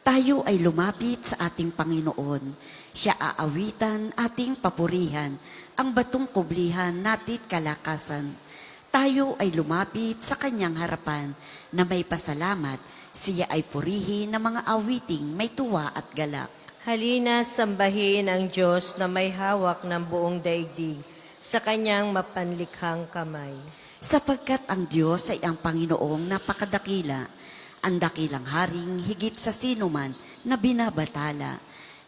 Tayo ay lumapit sa ating Panginoon. Siya aawitan, ating papurihan, ang batong kublihan natit kalakasan. Tayo ay lumapit sa kanyang harapan na may pasalamat. Siya ay purihin ng mga awiting may tuwa at galak. Halina, sambahin ang Diyos na may hawak ng buong daigdig sa kanyang mapanlikhang kamay. Sapagkat ang Diyos ay ang Panginoong napakadakila, ang dakilang haring higit sa sinuman na binabatala.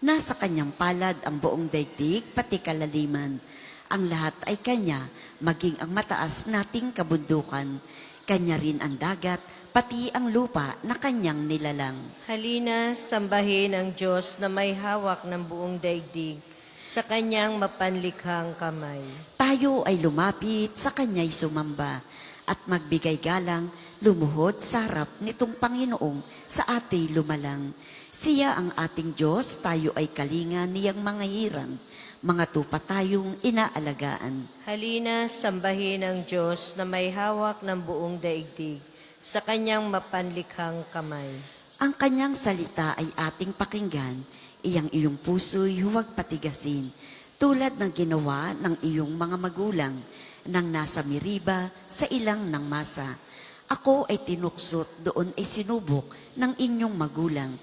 Nasa kanyang palad ang buong daigdig, pati kalaliman. Ang lahat ay kanya, maging ang mataas nating kabundukan. Kanya rin ang dagat, pati ang lupa na kanyang nilalang. Halina, sambahin ang Diyos na may hawak ng buong daigdig sa kanyang mapanlikhang kamay. Tayo ay lumapit sa kanya'y sumamba at magbigay galang, lumuhod sa harap nitong Panginoong sa ating lumalang. Siya ang ating Diyos, tayo ay kalinga niyang mga hirang, mga tupa tayong inaalagaan. Halina, sambahin ang Diyos na may hawak ng buong daigdig sa kanyang mapanlikhang kamay. Ang kanyang salita ay ating pakinggan, iyong puso'y huwag patigasin, tulad ng ginawa ng iyong mga magulang, nang nasa Meriba sa ilang ng masa. Ako ay tinuksot, doon ay sinubok ng inyong magulang,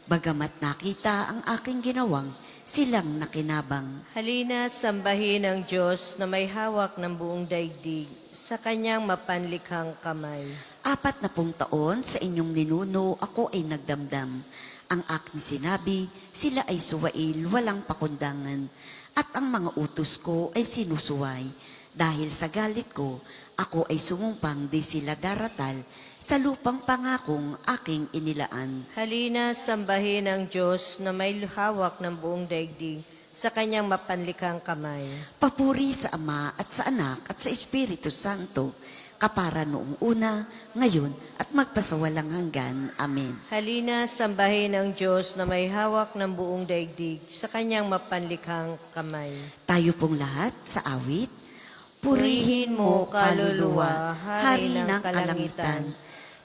bagamat nakita ang aking ginawang, silang nakinabang. Halina, sambahin ang Diyos na may hawak ng buong daigdig sa kanyang mapanlikhang kamay. 40 taon sa inyong ninuno, ako ay nagdamdam. Ang aking sinabi, sila ay suwail, walang pakundangan. At ang mga utos ko ay sinusuway. Dahil sa galit ko, ako ay sumumpang di sila daratal sa lupang pangakong aking inilaan. Halina, sambahin ang Diyos na may hawak ng buong daigdig sa kanyang mapanlikhang kamay. Papuri sa Ama at sa Anak at sa Espiritu Santo, kapara noong una, ngayon at magpasawalang hanggan. Amen. Halina, sambahin ang Diyos na may hawak ng buong daigdig sa kanyang mapanlikhang kamay. Tayo pong lahat sa awit. Purihin mo, kaluluwa, hari ng kalangitan.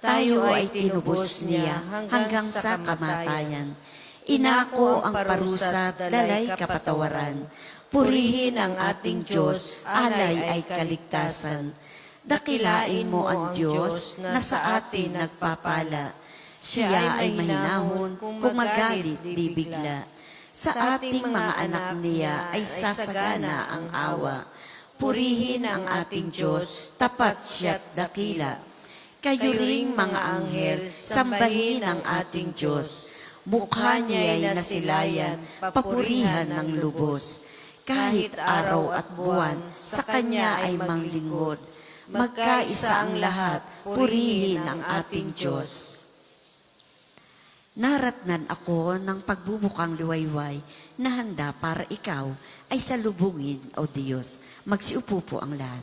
Tayo ay tinubos niya hanggang sa kamatayan. Inako ang parusa, dalay kapatawaran. Purihin ang ating Diyos, alay ay kaligtasan. Dakilain mo ang Diyos na sa atin nagpapala. Siya ay mahinahon kung magalit di bigla. Sa ating mga anak niya ay sasagana ang awa. Purihin ang ating Diyos, tapat siya't dakila. Kayo ring mga anghel, sambahin ang ating Diyos. Mukha niya'y nasilayan, papurihan ng lubos. Kahit araw at buwan, sa Kanya ay manglingkod. Magkaisa ang lahat, purihin ang ating Diyos. Naratnan ako ng pagbubukang liwayway na handa para ikaw ay salubungin, O Diyos. Magsiupo po ang lahat.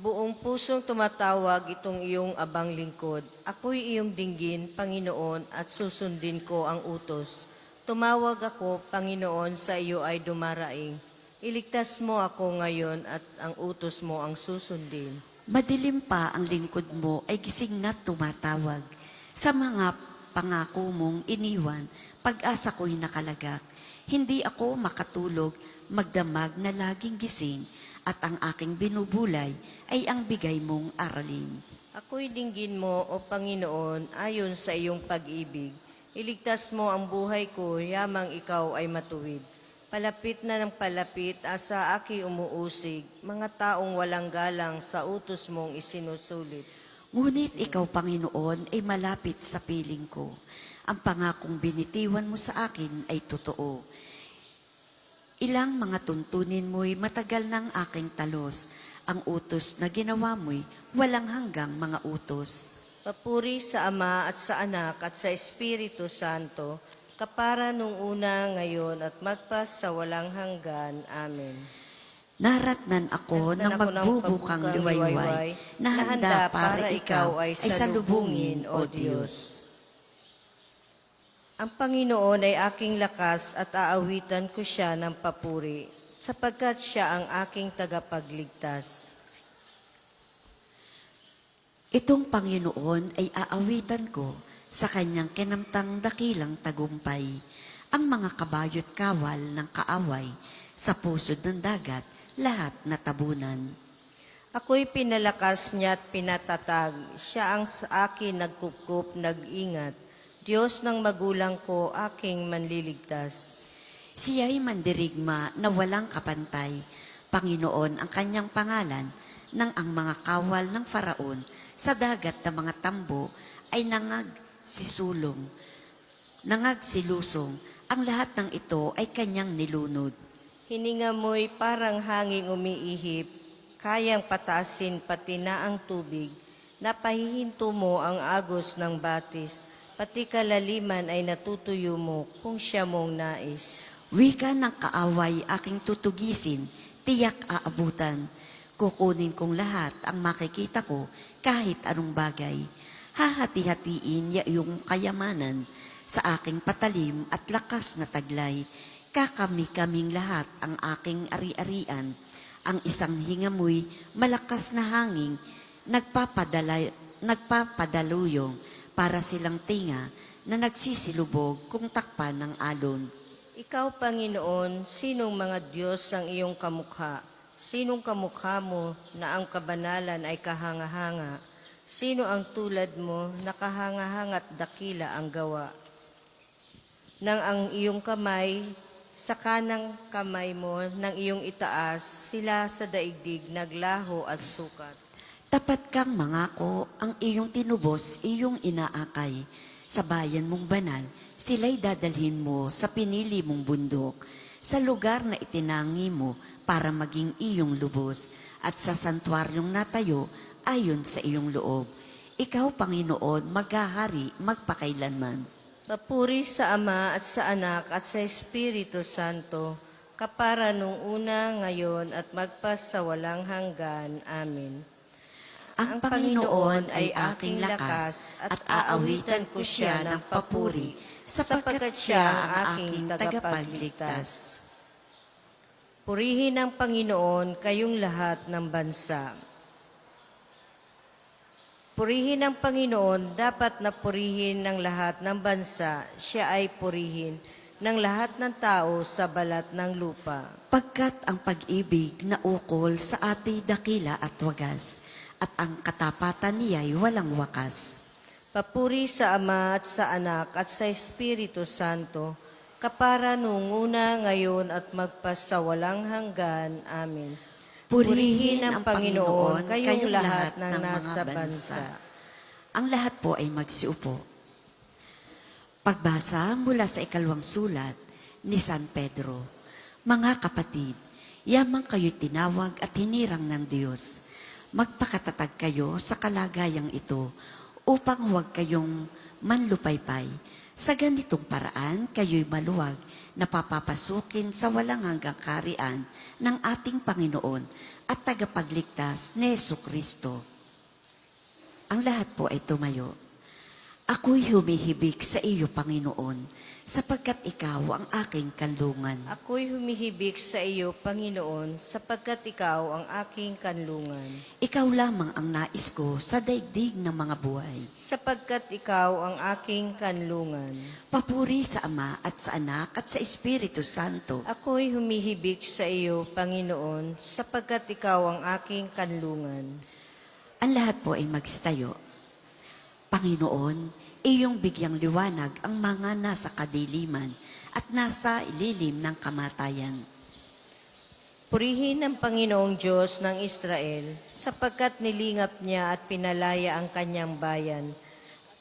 Buong pusong tumatawag itong iyong abang lingkod. Ako'y iyong dinggin, Panginoon, at susundin ko ang utos. Tumawag ako, Panginoon, sa iyo ay dumaraing. Iligtas mo ako ngayon at ang utos mo ang susundin. Madilim pa ang lingkod mo ay gising na tumatawag. Sa mga pangako mong iniwan, pag-asa ko'y nakalagak. Hindi ako makatulog, magdamag na laging gising, at ang aking binubulay ay ang bigay mong aralin. Ako'y dinggin mo, O Panginoon, ayon sa iyong pag-ibig. Iligtas mo ang buhay ko, yamang ikaw ay matuwid. Palapit na ng palapit, asa aki umuusig, mga taong walang galang sa utos mong isinusulit. Ngunit ikaw, Panginoon, ay malapit sa piling ko. Ang pangakong binitiwan mo sa akin ay totoo. Ilang mga tuntunin mo'y matagal ng aking talos. Ang utos na ginawa mo'y walang hanggang mga utos. Papuri sa Ama at sa Anak at sa Espiritu Santo, kapara nung una, ngayon at magpas sa walang hanggan. Amen. Naratnan ako ng magbubukang liwayway na handa para ikaw ay salubungin, O Diyos. Ang Panginoon ay aking lakas at aawitan ko siya ng papuri, sapagkat siya ang aking tagapagligtas. Itong Panginoon ay aawitan ko sa kanyang kinamtang dakilang tagumpay. Ang mga kabayo't kawal ng kaaway, sa pusod ng dagat, lahat natabunan. Ako'y pinalakas niya at pinatatag, siya ang sa akin nagkukup, nag-ingat. Diyos ng magulang ko, aking manliligtas. Siya'y mandirigma na walang kapantay. Panginoon ang kanyang pangalan, nang ang mga kawal ng Faraon sa dagat na mga tambo ay nangagsilusong. Ang lahat ng ito ay kanyang nilunod. Hininga mo'y parang hanging umiihip, kayang patasin pati na ang tubig. Napahihinto mo ang agos ng batis, pati kalaliman ay natutuyo mo kung siya mong nais. Wika ng kaaway aking tutugisin, tiyak aabutan. Kukunin kong lahat ang makikita ko kahit anong bagay. Hahati-hatiin iyong kayamanan sa aking patalim at lakas na taglay. Kakami-kaming lahat ang aking ari-arian. Ang isang hingamoy, malakas na hangin, nagpapadaluyong para silang tinga na nagsisilubog kung takpan ng alon. Ikaw, Panginoon, sinong mga Diyos ang iyong kamukha? Sinong kamukha mo na ang kabanalan ay kahanga-hanga? Sino ang tulad mo na kahanga-hanga't dakila ang gawa? Nang ang iyong kamay, sa kanang kamay mo, nang iyong itaas, sila sa daigdig naglaho at sukat. Tapat kang mangako, ang iyong tinubos, iyong inaakay. Sa bayan mong banal, sila'y dadalhin mo sa pinili mong bundok, sa lugar na itinangi mo para maging iyong lubos, at sa santuaryong natayo ayon sa iyong loob. Ikaw, Panginoon, maghahari magpakailanman. Papuri sa Ama at sa Anak at sa Espiritu Santo, kapara nung una, ngayon at magpas sa walang hanggan. Amen. Ang Panginoon ay aking lakas at aawitan ko siya ng papuri sapagkat siya ang aking tagapagligtas. Purihin ang Panginoon kayong lahat ng bansa. Purihin ang Panginoon, dapat na purihin ng lahat ng bansa. Siya ay purihin ng lahat ng tao sa balat ng lupa. Pagkat ang pag-ibig na ukol sa ati dakila at wagas, at ang katapatan niya'y walang wakas. Papuri sa Ama at sa Anak at sa Espiritu Santo, kapara nung una, ngayon at magpas sa walang hanggan. Amen. Purihin ang Panginoon kayong lahat ng nasa mga bansa. Ang lahat po ay magsiupo. Pagbasa mula sa ikalawang sulat ni San Pedro. Mga kapatid, yamang kayo'y tinawag at hinirang ng Diyos. Magpakatatag kayo sa kalagayang ito upang huwag kayong manlupaypay. Sa ganitong paraan, kayo'y maluwag na papapasukin sa walang hanggang karian ng ating Panginoon at tagapagligtas ni Jesucristo. Ang lahat po ay tumayo. Ako'y humihibik sa iyo, Panginoon, sapagkat ikaw ang aking kanlungan. Ako'y humihibik sa iyo, Panginoon, sapagkat ikaw ang aking kanlungan. Ikaw lamang ang nais ko sa daigdig ng mga buhay. Sapagkat ikaw ang aking kanlungan. Papuri sa Ama at sa Anak at sa Espiritu Santo. Ako'y humihibik sa iyo, Panginoon, sapagkat ikaw ang aking kanlungan. Ang lahat po ay magsitayo. Panginoon, iyong bigyang liwanag ang mga nasa kadiliman at nasa ililim ng kamatayan. Purihin ang Panginoong Diyos ng Israel, sapagkat nilingap niya at pinalaya ang kanyang bayan.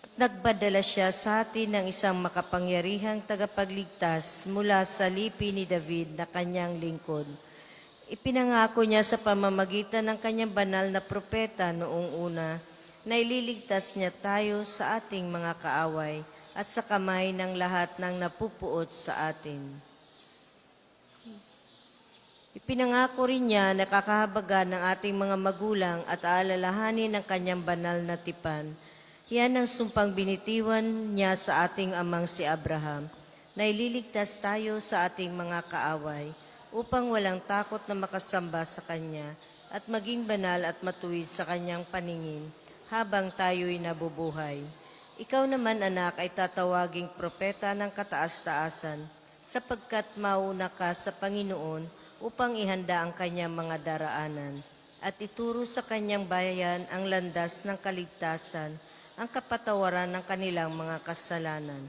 At nagbadala siya sa atin ng isang makapangyarihang tagapagligtas mula sa lipi ni David na kanyang lingkod. Ipinangako niya sa pamamagitan ng kanyang banal na propeta noong una, na ililigtas niya tayo sa ating mga kaaway at sa kamay ng lahat ng napupuot sa atin. Ipinangako rin niya na kakahabagan ng ating mga magulang at aalalahanin ng kanyang banal na tipan. Yan ang sumpang binitiwan niya sa ating amang si Abraham, na ililigtas tayo sa ating mga kaaway upang walang takot na makasamba sa kanya at maging banal at matuwid sa kanyang paningin habang tayo'y nabubuhay. Ikaw naman, anak, ay tatawaging propeta ng kataas-taasan, sapagkat mauna ka sa Panginoon upang ihanda ang kanyang mga daraanan, at ituro sa kanyang bayan ang landas ng kaligtasan, ang kapatawaran ng kanilang mga kasalanan.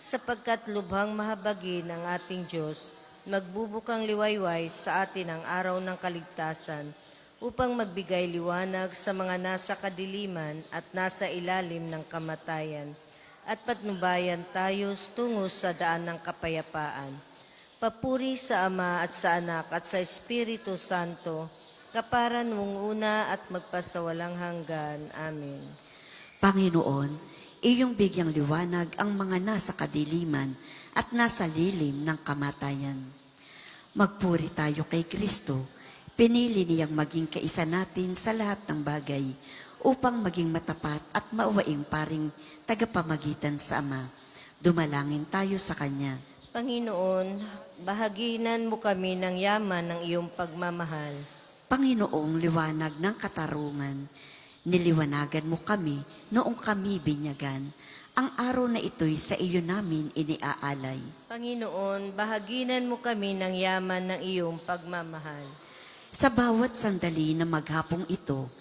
Sapagkat lubhang mahabagin ang ating Diyos, magbubukang liwayway sa atin ang araw ng kaligtasan, upang magbigay liwanag sa mga nasa kadiliman at nasa ilalim ng kamatayan, at patnubayan tayo tungo sa daan ng kapayapaan. Papuri sa Ama at sa Anak at sa Espiritu Santo, kaparan mong una at magpasawalang hanggan. Amen. Panginoon, iyong bigyang liwanag ang mga nasa kadiliman at nasa lilim ng kamatayan. Magpuri tayo kay Kristo, pinili niyang maging kaisa natin sa lahat ng bagay upang maging matapat at mauwaing paring tagapamagitan sa Ama. Dumalangin tayo sa Kanya. Panginoon, bahaginan mo kami ng yaman ng iyong pagmamahal. Panginoong liwanag ng katarungan, niliwanagan mo kami noong kami binyagan. Ang araw na ito'y sa iyo namin iniaalay. Panginoon, bahaginan mo kami ng yaman ng iyong pagmamahal. Sa bawat sandali na maghapong ito,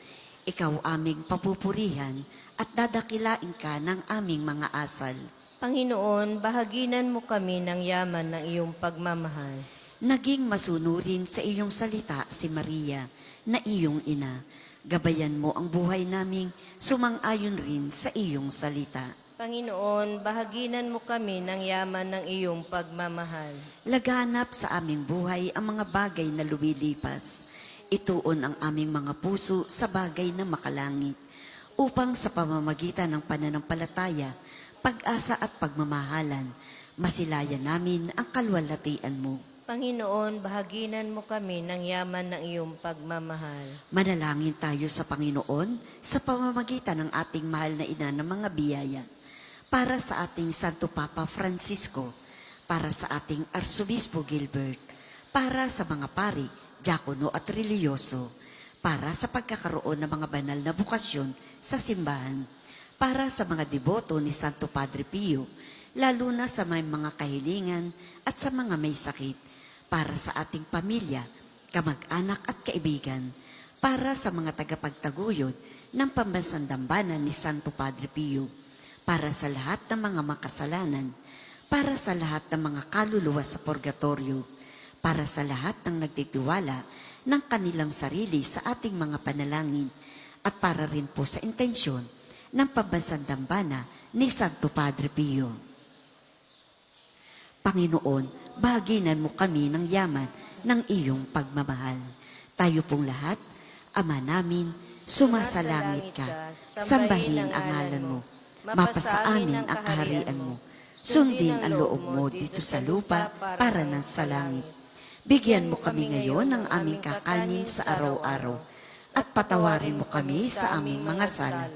ikaw aming papupurihan at dadakilain ka ng aming mga asal. Panginoon, bahaginan mo kami ng yaman ng iyong pagmamahal. Naging masunurin sa iyong salita si Maria na iyong ina. Gabayan mo ang buhay naming sumang-ayon rin sa iyong salita. Panginoon, bahaginan mo kami ng yaman ng iyong pagmamahal. Laganap sa aming buhay ang mga bagay na lumilipas. Ituon ang aming mga puso sa bagay na makalangit, upang sa pamamagitan ng pananampalataya, pag-asa at pagmamahalan, masilayan namin ang kalwalhatian mo. Panginoon, bahaginan mo kami ng yaman ng iyong pagmamahal. Manalangin tayo sa Panginoon sa pamamagitan ng ating mahal na ina ng mga biyaya. Para sa ating Santo Papa Francisco, para sa ating Arsobispo Gilbert, para sa mga pari, diakono at reliyoso, para sa pagkakaroon ng mga banal na bukasyon sa simbahan, para sa mga deboto ni Santo Padre Pio, lalo na sa may mga kahilingan at sa mga may sakit, para sa ating pamilya, kamag-anak at kaibigan, para sa mga tagapagtaguyod ng pambansang dambana ni Santo Padre Pio, para sa lahat ng mga makasalanan, para sa lahat ng mga kaluluwa sa purgatorio, para sa lahat ng nagtitiwala ng kanilang sarili sa ating mga panalangin, at para rin po sa intensyon ng pambansang dambana ni Santo Padre Pio. Panginoon, bahaginan mo kami ng yaman ng iyong pagmamahal. Tayo pong lahat, Ama namin, sumasalangit ka, sambahin ang ngalan mo, mapasa amin ang kaharian mo, sundin ang loob mo dito sa lupa para ng sa langit. Bigyan mo kami ngayon ng aming kakanin sa araw-araw, at patawarin mo kami sa aming mga sala,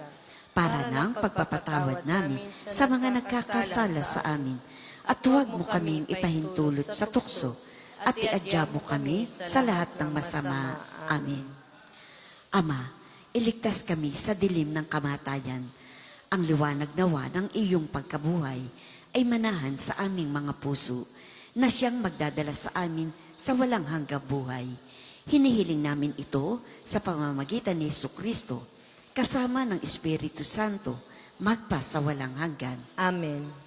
para ng pagpapatawad namin sa mga nagkakasala sa amin. At huwag mo kaming ipahintulot sa tukso, at iadya mo kami sa lahat ng masama. Amen. Ama, iligtas kami sa dilim ng kamatayan. Ang liwanag nawa ng iyong pagkabuhay ay manahan sa aming mga puso, na siyang magdadala sa amin sa walang hanggang buhay. Hinihiling namin ito sa pamamagitan ni Jesucristo, kasama ng Espiritu Santo, magpa sa walang hanggan. Amen.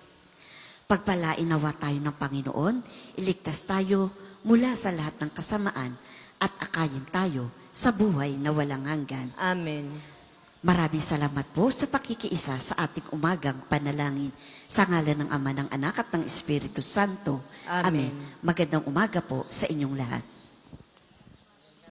Pagpalain nawa tayo ng Panginoon, iligtas tayo mula sa lahat ng kasamaan at akayin tayo sa buhay na walang hanggan. Amen. Maraming salamat po sa pakikiisa sa ating umagang panalangin. Sa ngalan ng Ama, ng Anak at ng Espiritu Santo. Amen. Magandang umaga po sa inyong lahat.